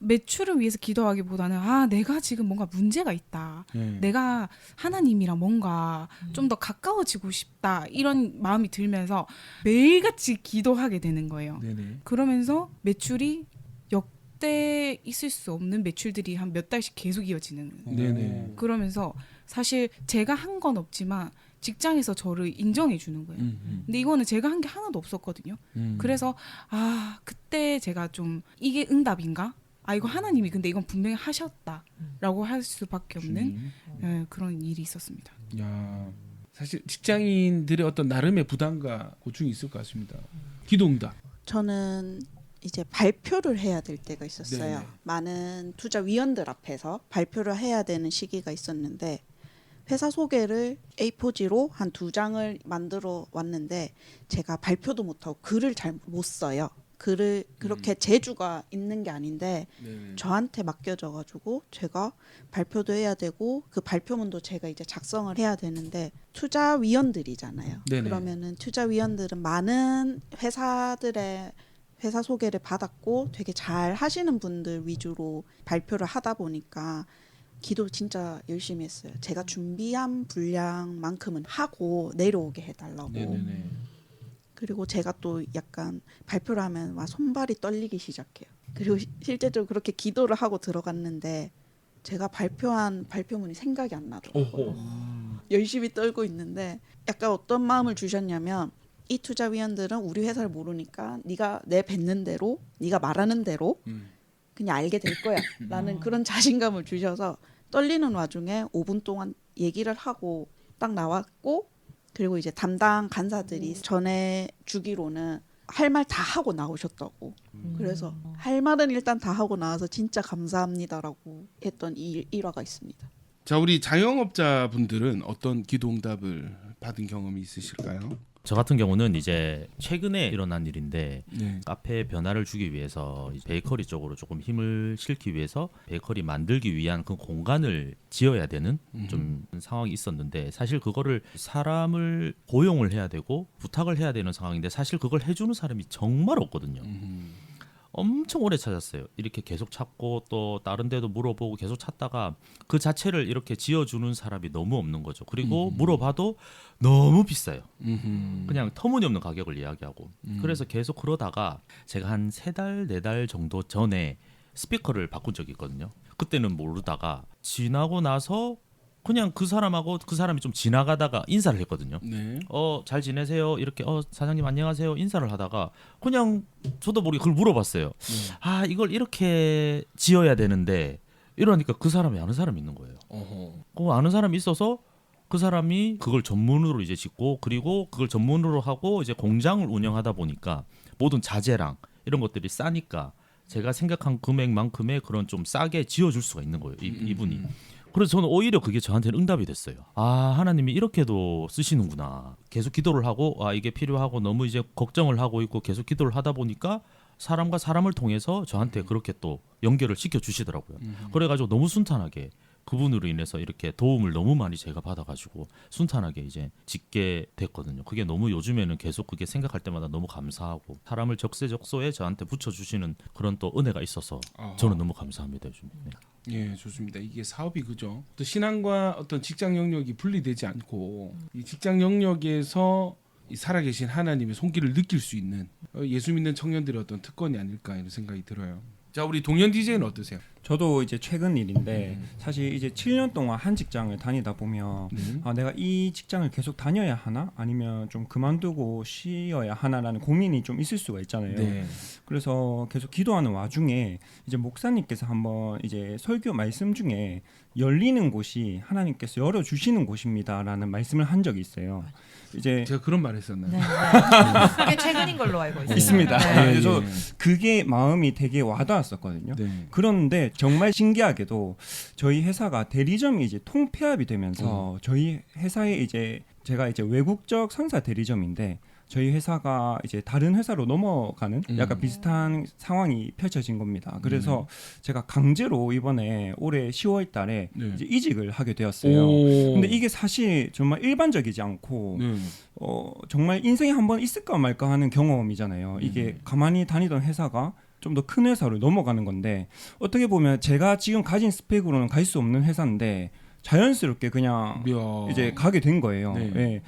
매출을 위해서 기도하기보다는 내가 지금 뭔가 문제가 있다. 내가 하나님이랑 뭔가 좀 더 가까워지고 싶다. 이런 마음이 들면서 매일같이 기도하게 되는 거예요. 그러면서 매출이 역대 있을 수 없는 매출들이 한 몇 달씩 계속 이어지는. 그러면서 사실 제가 한 건 없지만 직장에서 저를 인정해 주는 거예요. 근데 이거는 제가 한 게 하나도 없었거든요. 그래서 그때 제가 좀 이게 응답인가? 이거 하나님이 근데 이건 분명히 하셨다라고 할 수밖에 없는 그런 일이 있었습니다. 야, 사실 직장인들의 어떤 나름의 부담과 고충이 있을 것 같습니다. 기도응답. 저는 이제 발표를 해야 될 때가 있었어요. 많은 투자위원들 앞에서 발표를 해야 되는 시기가 있었는데 회사 소개를 A4지로 한 2장을 만들어 왔는데 제가 발표도 못하고 글을 잘 못 써요. 글을 그렇게 재주가 있는 게 아닌데 저한테 맡겨져가지고 제가 발표도 해야 되고 그 발표문도 제가 이제 작성을 해야 되는데 투자위원들이잖아요. 그러면은 투자위원들은 많은 회사들의 회사 소개를 받았고 되게 잘 하시는 분들 위주로 발표를 하다 보니까 기도 진짜 열심히 했어요. 제가 준비한 분량만큼은 하고 내려오게 해달라고. 그리고 제가 또 약간 발표를 하면 막 손발이 떨리기 시작해요. 그리고 실제적으로 그렇게 기도를 하고 들어갔는데 제가 발표한 발표문이 생각이 안 나더라고요. 열심히 떨고 있는데 약간 어떤 마음을 주셨냐면 이 투자위원들은 우리 회사를 모르니까 네가 내 뱉는 대로 네가 말하는 대로 그냥 알게 될 거야 라는 그런 자신감을 주셔서 떨리는 와중에 5분 동안 얘기를 하고 딱 나왔고 그리고 이제 담당 간사들이 전해 주기로는 할 말 다 하고 나오셨다고. 그래서 할 말은 일단 다 하고 나와서 진짜 감사합니다라고 했던 일화가 있습니다. 자, 우리 자영업자분들은 어떤 기도응답을 받은 경험이 있으실까요? 저 같은 경우는 이제 최근에 일어난 일인데 네. 카페 변화를 주기 위해서 베이커리 쪽으로 조금 힘을 실기 위해서 베이커리 만들기 위한 그 공간을 지어야 되는 좀 상황이 있었는데 사실 그거를 사람을 고용을 해야 되고 부탁을 해야 되는 상황인데 사실 그걸 해주는 사람이 정말 없거든요. 엄청 오래 찾았어요. 이렇게 계속 찾고 또 다른 데도 물어보고 계속 찾다가 그 자체를 이렇게 지어주는 사람이 너무 없는 거죠. 그리고 물어봐도 너무 비싸요. 그냥 터무니없는 가격을 이야기하고. 그래서 계속 그러다가 제가 한 3달, 4달 정도 전에 스피커를 바꾼 적이 있거든요. 그때는 모르다가 지나고 나서 그냥 그 사람하고 그 사람이 좀 지나가다가 인사를 했거든요. 네. 잘 지내세요? 이렇게 사장님 안녕하세요. 인사를 하다가 그냥 저도 모르게 그걸 물어봤어요. 아, 이걸 이렇게 지어야 되는데 이러니까 그 사람이 아는 사람이 있는 거예요. 그 아는 사람이 있어서 그 사람이 그걸 전문으로 이제 짓고 그리고 그걸 전문으로 하고 이제 공장을 운영하다 보니까 모든 자재랑 이런 것들이 싸니까 제가 생각한 금액만큼의 그런 좀 싸게 지어줄 수가 있는 거예요. 이분이. 그래서 저는 오히려 그게 저한테는 응답이 됐어요. 아, 하나님이 이렇게도 쓰시는구나. 계속 기도를 하고 이게 필요하고 너무 이제 걱정을 하고 있고 계속 기도를 하다 보니까 사람과 사람을 통해서 저한테 그렇게 또 연결을 시켜주시더라고요. 그래가지고 너무 순탄하게 그분으로 인해서 이렇게 도움을 너무 많이 제가 받아가지고 순탄하게 이제 짓게 됐거든요. 그게 너무 요즘에는 계속 그게 생각할 때마다 너무 감사하고 사람을 적세적소에 저한테 붙여주시는 그런 또 은혜가 있어서 저는 너무 감사합니다. 요즘. 네. 예, 좋습니다. 이게 사업이 그죠. 또 신앙과 어떤 직장 영역이 분리되지 않고 이 직장 영역에서 이 살아계신 하나님의 손길을 느낄 수 있는 예수 믿는 청년들의 어떤 특권이 아닐까 이런 생각이 들어요. 자, 우리 동현 DJ는 어떠세요? 저도 이제 최근 일인데 사실 이제 7년 동안 한 직장을 다니다 보면 내가 이 직장을 계속 다녀야 하나 아니면 좀 그만두고 쉬어야 하나라는 고민이 좀 있을 수가 있잖아요. 네. 그래서 계속 기도하는 와중에 이제 목사님께서 한번 이제 설교 말씀 중에 열리는 곳이 하나님께서 열어 주시는 곳입니다라는 말씀을 한 적이 있어요. 이제 제가 그런 말 했었나요? 네. 그게 최근인 걸로 알고 있어요. 있습니다. 네. 그래서 그게 마음이 되게 와닿았었거든요. 네. 그런데 정말 신기하게도 저희 회사가 대리점이 이제 통폐합이 되면서 저희 회사에 이제 제가 이제 외국적 선사 대리점인데 저희 회사가 이제 다른 회사로 넘어가는 약간 비슷한 상황이 펼쳐진 겁니다. 그래서 제가 강제로 이번에 올해 10월 달에 이제 이직을 하게 되었어요. 근데 이게 사실 정말 일반적이지 않고 정말 인생에 한번 있을까 말까 하는 경험이잖아요. 이게 가만히 다니던 회사가 좀 더 큰 회사로 넘어가는 건데 어떻게 보면 제가 지금 가진 스펙으로는 갈 수 없는 회사인데 자연스럽게 그냥 이제 가게 된 거예요. 네. 네.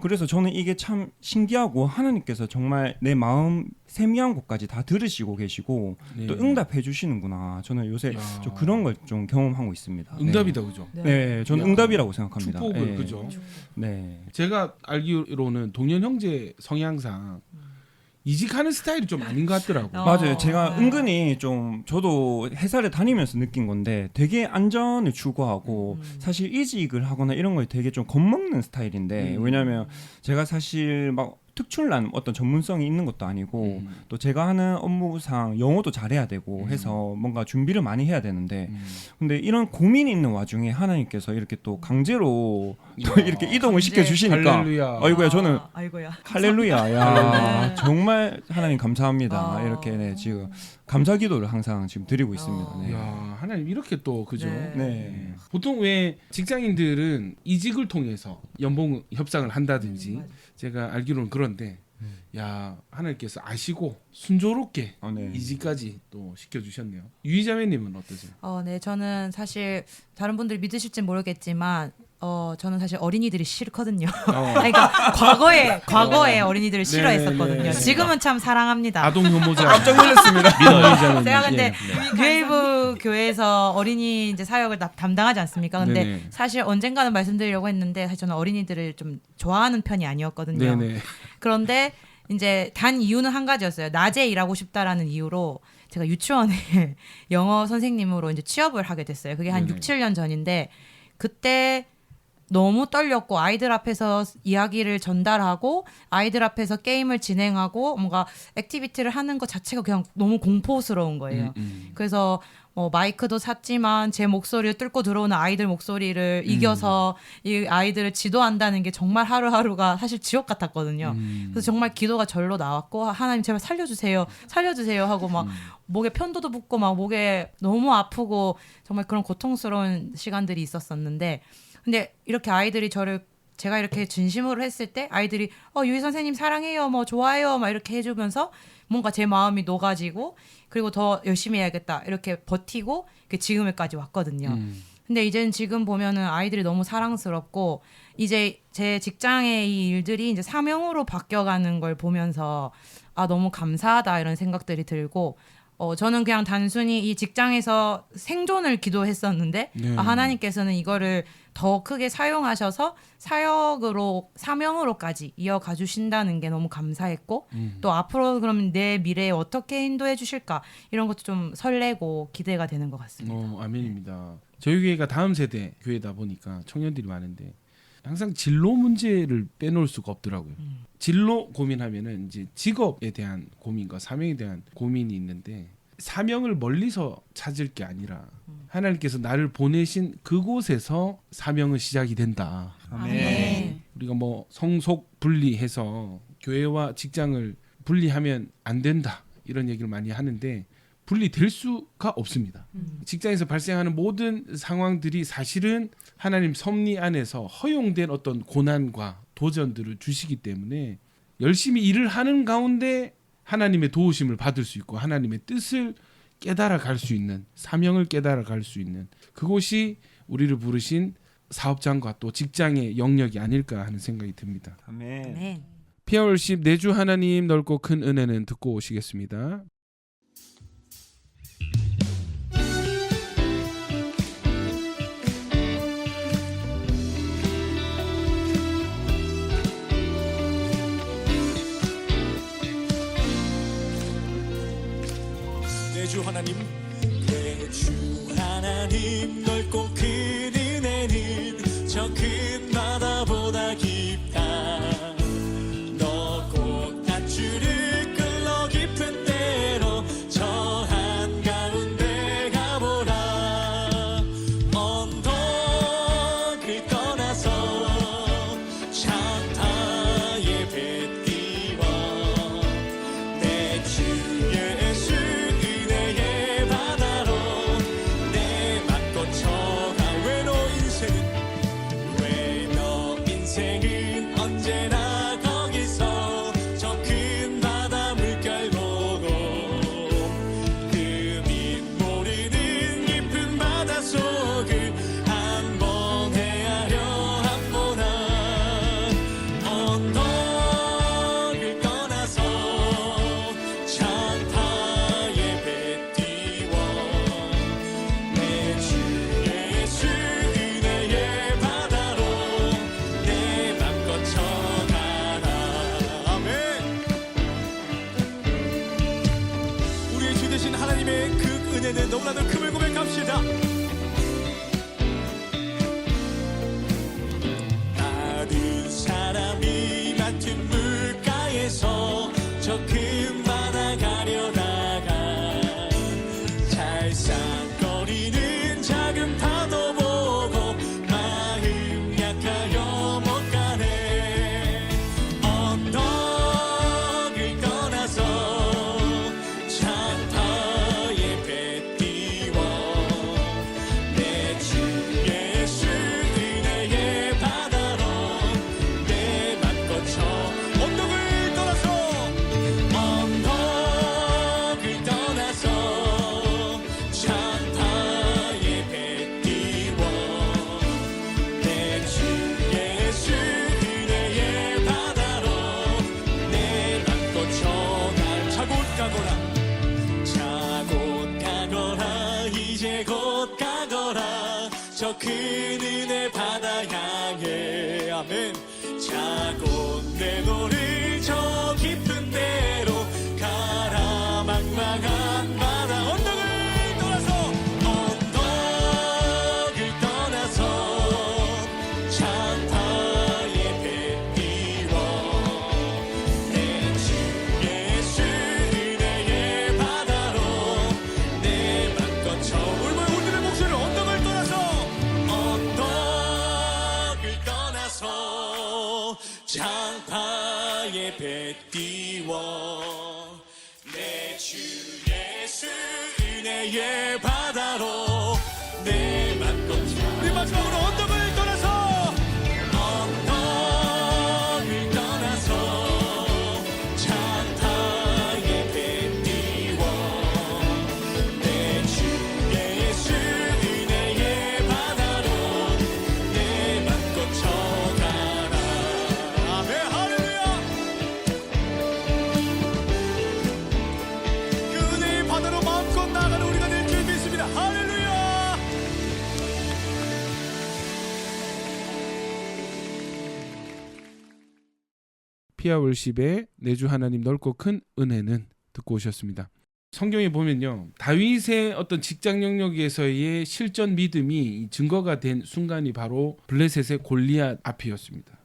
그래서 저는 이게 참 신기하고 하나님께서 정말 내 마음 세미한 곳까지 다 들으시고 계시고 또 응답해 주시는구나. 저는 요새 좀 그런 걸 좀 경험하고 있습니다. 응답이다, 그죠? 네, 저는 응답이라고 생각합니다. 축복을 네. 그죠? 네. 제가 알기로는 동현 형제 성향상 이직하는 스타일이 좀 아닌 것 같더라고요. 맞아요. 제가 은근히 좀 저도 회사를 다니면서 느낀 건데 되게 안전을 추구하고 사실 이직을 하거나 이런 거에 되게 좀 겁먹는 스타일인데 왜냐하면 제가 사실 막 특출난 어떤 전문성이 있는 것도 아니고 또 제가 하는 업무상 영어도 잘해야 되고 해서 뭔가 준비를 많이 해야 되는데 근데 이런 고민이 있는 와중에 하나님께서 이렇게 또 강제로 또 이렇게 이동을 시켜주시니까 할렐루야. 아이고야 저는 아이고야. 할렐루야 야 정말 하나님 감사합니다 이렇게 네, 지금 감사 기도를 항상 지금 드리고 있습니다. 네. 야, 하나님 이렇게 또 그죠? 네. 보통 왜 직장인들은 이직을 통해서 연봉 협상을 한다든지 제가 알기로는 그런데 야, 하나님께서 아시고 순조롭게 네. 이직까지 또 시켜주셨네요. 유희자매님은 어떠세요? 네, 저는 사실 다른 분들이 믿으실지 모르겠지만 저는 사실 어린이들이 싫거든요. 그러니까 과거에 어린이들을 싫어했었거든요. 네. 지금은 참 사랑합니다. 아동 혐오자. 깜짝 놀랐습니다. 믿어요. 제가 근데 뉴웨이브 교회에서 어린이 이제 사역을 담당하지 않습니까? 근데 네네. 사실 언젠가는 말씀드리려고 했는데 사실 저는 어린이들을 좀 좋아하는 편이 아니었거든요. 네네. 그런데 이제 단 이유는 한 가지였어요. 낮에 일하고 싶다라는 이유로 제가 유치원에 영어 선생님으로 이제 취업을 하게 됐어요. 그게 한 네네. 6, 7년 전인데 그때 너무 떨렸고 아이들 앞에서 이야기를 전달하고 아이들 앞에서 게임을 진행하고 뭔가 액티비티를 하는 것 자체가 그냥 너무 공포스러운 거예요. 그래서 마이크도 샀지만 제 목소리를 뚫고 들어오는 아이들 목소리를 이겨서 이 아이들을 지도한다는 게 정말 하루하루가 사실 지옥 같았거든요. 그래서 정말 기도가 절로 나왔고 하나님 제발 살려주세요 하고 막 목에 편도도 붓고 막 목에 너무 아프고 정말 그런 고통스러운 시간들이 있었었는데 근데 이렇게 아이들이 제가 이렇게 진심으로 했을 때 아이들이 유희 선생님 사랑해요 뭐 좋아요 막 이렇게 해주면서 뭔가 제 마음이 녹아지고 그리고 더 열심히 해야겠다 이렇게 버티고 지금까지 왔거든요. 근데 이제는 지금 보면은 아이들이 너무 사랑스럽고 이제 제 직장의 이 일들이 이제 사명으로 바뀌어가는 걸 보면서 너무 감사하다 이런 생각들이 들고 저는 그냥 단순히 이 직장에서 생존을 기도했었는데 하나님께서는 이거를 더 크게 사용하셔서 사명으로까지 이어가 주신다는 게 너무 감사했고 또 앞으로 그럼 내 미래에 어떻게 인도해 주실까 이런 것도 좀 설레고 기대가 되는 것 같습니다. 아멘입니다. 저희 교회가 다음 세대 교회다 보니까 청년들이 많은데 항상 진로 문제를 빼놓을 수가 없더라고요. 진로 고민하면은 이제 직업에 대한 고민과 사명에 대한 고민이 있는데 사명을 멀리서 찾을 게 아니라 하나님께서 나를 보내신 그곳에서 사명은 시작이 된다. 아멘. 우리가 뭐 성속 분리해서 교회와 직장을 분리하면 안 된다 이런 얘기를 많이 하는데 분리될 수가 없습니다. 직장에서 발생하는 모든 상황들이 사실은 하나님 섭리 안에서 허용된 어떤 고난과 도전들을 주시기 때문에 열심히 일을 하는 가운데 하나님의 도우심을 받을 수 있고 하나님의 뜻을 깨달아 갈 수 있는 사명을 깨달아 갈 수 있는 그곳이 우리를 부르신 사업장과 또 직장의 영역이 아닐까 하는 생각이 듭니다. 아멘. 피아월십 내주 하나님 넓고 큰 은혜는 듣고 오시겠습니다. 내주 하나님 내주 하나님 넓고 큰 은혜는 저 큰 바다보다 깊다 넓고 밧줄을 끌러 깊은 데로 저 한가운데 가보라 언덕을 떠나서 창타에 배 띄워 내 주 예수 은혜의 바다로 내 맘껏 쳐가 외로 인생은 언제나 거기서 저 큰 바다 물결 보고 그 밑 모르는 깊은 바다 속을 한번 헤아려 한보나 언덕을 떠나서 창타에 배 띄워 내 주 예수 은혜의 바다로 내 맘껏 쳐가라 아멘. 우리의 주 되신 하나님의 그 은혜는 너무나도 큼을 고백합시다. 다른 사람이 같은 물가에서 저 큰 바다 가려다가 잘상거리는 작은 파도 보고 마음 약하여 못 가네 언덕을 떠나서 창타에 배 띄워 내 주 예수 은혜의 바다로 내 맘껏 쳐 언덕을 떠나서 창타에 배 띄워 내 주 예수 은혜의 바다로 내 맘껏 쳐가 차곧 가거라 이제 곧 가거라 저 큰 은혜 바다 향해 아멘 차곧 내 노를 저 깊은 데로 가라 망망한 바다 언덕을 떠나서 차 장파에 배 띄워 내 주 예수 은혜의 바다로 내 맘껏 우리 마지막으로 언덕을 떠나서 장파에 배 띄워 내 주 예수 은혜의 바다로 내 맘껏 쳐가라. 아멘 할렐루야. 그 은혜의 바다로 마음껏 나가는 우리가 될 줄 믿습니다. 할렐루야. 피아 월십의 내 주 하나님 넓고 큰 은혜는 듣고 오셨습니다. 성경에 보면요, 다윗의 어떤 직장 영역에서의 실전 믿음이 증거가 된 순간이 바로 블레셋의 골리앗 앞이었습니다.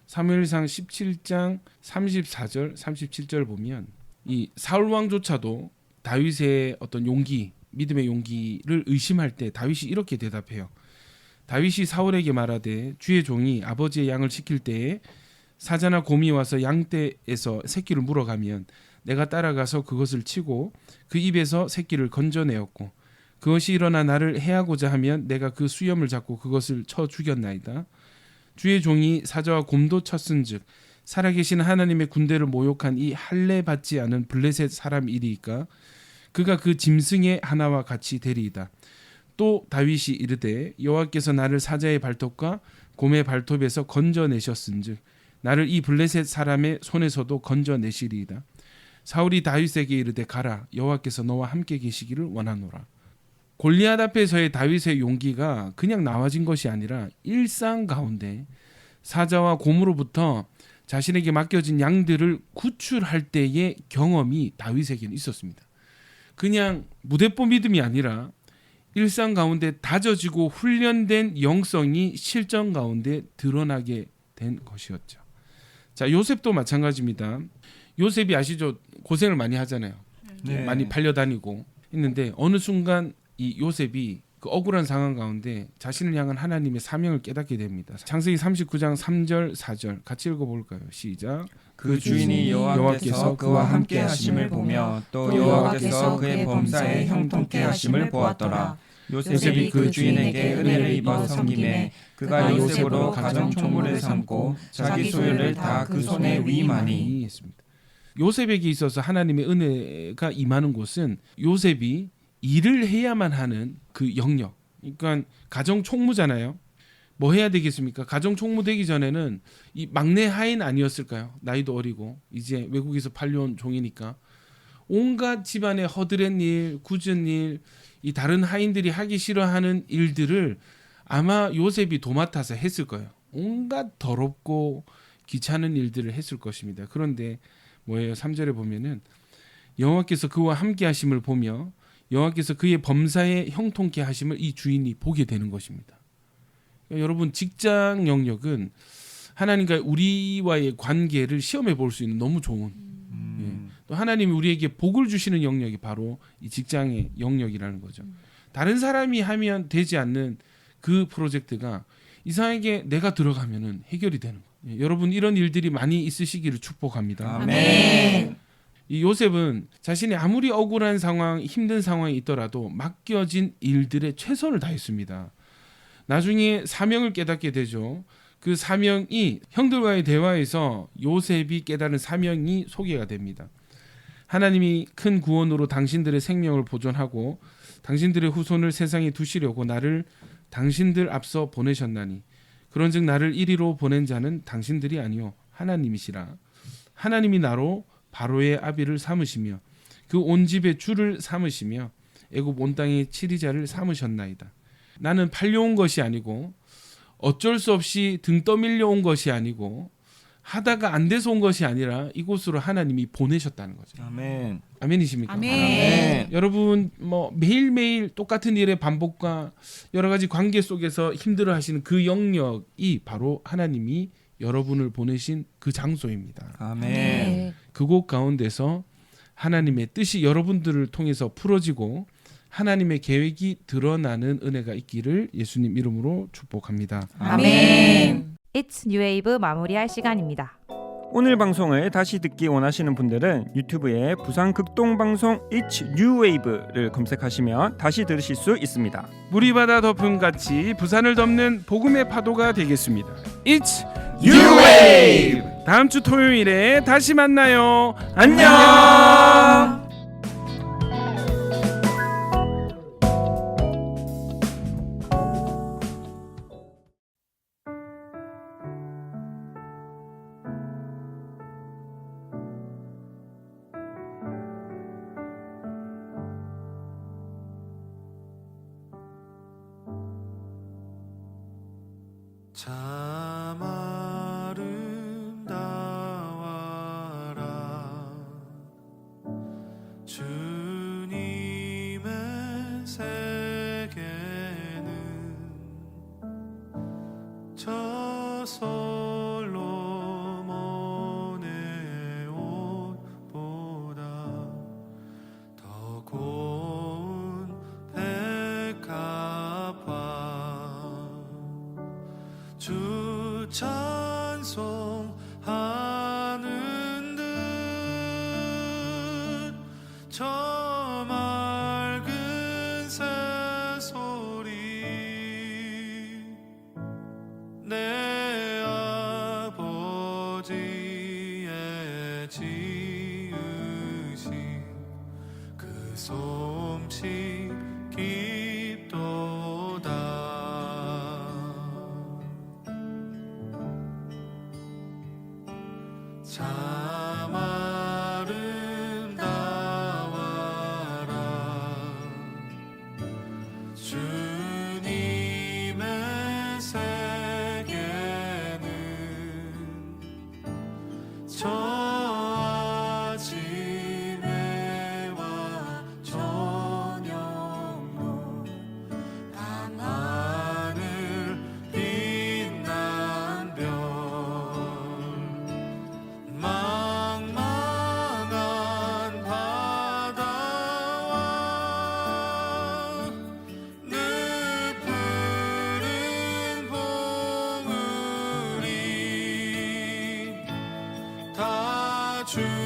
사무엘상 17장 34절 37절 보면 이 사울 왕조차도 다윗의 어떤 용기, 믿음의 용기를 의심할 때 다윗이 이렇게 대답해요. 다윗이 사울에게 말하되 주의 종이 아버지의 양을 지킬 때에 사자나 곰이 와서 양떼에서 새끼를 물어가면 내가 따라가서 그것을 치고 그 입에서 새끼를 건져내었고 그것이 일어나 나를 해하고자 하면 내가 그 수염을 잡고 그것을 쳐 죽였나이다. 주의 종이 사자와 곰도 쳤은즉 살아계신 하나님의 군대를 모욕한 이 할례 받지 않은 블레셋 사람이리이까 그가 그 짐승의 하나와 같이 되리이다. 또 다윗이 이르되 여호와께서 나를 사자의 발톱과 곰의 발톱에서 건져내셨은즉 나를 이 블레셋 사람의 손에서도 건져내시리이다. 사울이 다윗에게 이르되 가라 여호와께서 너와 함께 계시기를 원하노라. 골리앗 앞에서의 다윗의 용기가 그냥 나와진 것이 아니라 일상 가운데 사자와 곰으로부터 자신에게 맡겨진 양들을 구출할 때의 경험이 다윗에게는 있었습니다. 그냥 무대뽀 믿음이 아니라 일상 가운데 다져지고 훈련된 영성이 실전 가운데 드러나게 된 것이었죠. 자, 요셉도 마찬가지입니다. 요셉이 아시죠? 고생을 많이 하잖아요. 네. 많이 팔려다니고 했는데 어느 순간 이 요셉이 그 억울한 상황 가운데 자신을 향한 하나님의 사명을 깨닫게 됩니다. 창세기 39장 3절 4절 같이 읽어볼까요? 시작. 그 주인이 여호와께서 그와 함께 하심을 보며 또 여호와께서 그의 범사에 형통케 하심을 보았더라. 요셉이 그 주인에게 은혜를 입어 섬김에 그가 요셉으로 가정 총무를 삼고 자기 소유를 다 그 손에 위임하니 했습니다. 요셉에게 있어서 하나님의 은혜가 임하는 곳은 요셉이 일을 해야만 하는 그 영역. 그러니까 가정 총무잖아요. 뭐 해야 되겠습니까? 가정 총무 되기 전에는 이 막내 하인 아니었을까요? 나이도 어리고 이제 외국에서 팔려온 종이니까 온갖 집안의 허드렛 일, 굳은 일, 이 다른 하인들이 하기 싫어하는 일들을 아마 요셉이 도맡아서 했을 거예요. 온갖 더럽고 귀찮은 일들을 했을 것입니다. 그런데 뭐예요? 3절에 보면은 여호와께서 그와 함께 하심을 보며 여호와께서 그의 범사에 형통케 하심을 이 주인이 보게 되는 것입니다. 그러니까 여러분 직장 영역은 하나님과 우리와의 관계를 시험해 볼 수 있는 너무 좋은 또 하나님이 우리에게 복을 주시는 영역이 바로 이 직장의 영역이라는 거죠. 다른 사람이 하면 되지 않는 그 프로젝트가 이상하게 내가 들어가면은 해결이 되는 거예요. 여러분 이런 일들이 많이 있으시기를 축복합니다. 아멘. 이 요셉은 자신이 아무리 억울한 상황, 힘든 상황이 있더라도 맡겨진 일들에 최선을 다했습니다. 나중에 사명을 깨닫게 되죠. 그 사명이 형들과의 대화에서 요셉이 깨달은 사명이 소개가 됩니다. 하나님이 큰 구원으로 당신들의 생명을 보존하고 당신들의 후손을 세상에 두시려고 나를 당신들 앞서 보내셨나니 그런즉 나를 이리로 보낸 자는 당신들이 아니요 하나님이시라. 하나님이 나로 바로의 아비를 삼으시며 그 온 집의 주를 삼으시며 애굽 온 땅의 치리자를 삼으셨나이다. 나는 팔려온 것이 아니고 어쩔 수 없이 등 떠밀려 온 것이 아니고 하다가 안 돼서 온 것이 아니라 이곳으로 하나님이 보내셨다는 거죠. 아멘. 아멘이십니까? 아멘. 여러분 뭐 매일매일 똑같은 일의 반복과 여러 가지 관계 속에서 힘들어하시는 그 영역이 바로 하나님이 여러분을 보내신 그 장소입니다. 아멘. 그곳 가운데서 하나님의 뜻이 여러분들을 통해서 풀어지고 하나님의 계획이 드러나는 은혜가 있기를 예수님 이름으로 축복합니다. 아멘. It's New Wave 마무리할 시간입니다. 오늘 방송을 다시 듣기 원하시는 분들은 유튜브에 부산 극동방송 It's New Wave를 검색하시면 다시 들으실 수 있습니다. 물이 바다 덮음같이 부산을 덮는 복음의 파도가 되겠습니다. It's New Wave! 다음 주 토요일에 다시 만나요. 안녕! 참 아름다워라 주님의 세계는 저솔로몬의 옷보다 더 고운 백합화 주 찬송하는 듯 저 맑은 새소리 내 아버지의 지으신 그 솜씨 깊도다 참 아름다워라 주님의 세계는 저 아침해와 저녁로 밤하늘 빛난 별 망망한 바다와 늪푸른 봉우리 다 주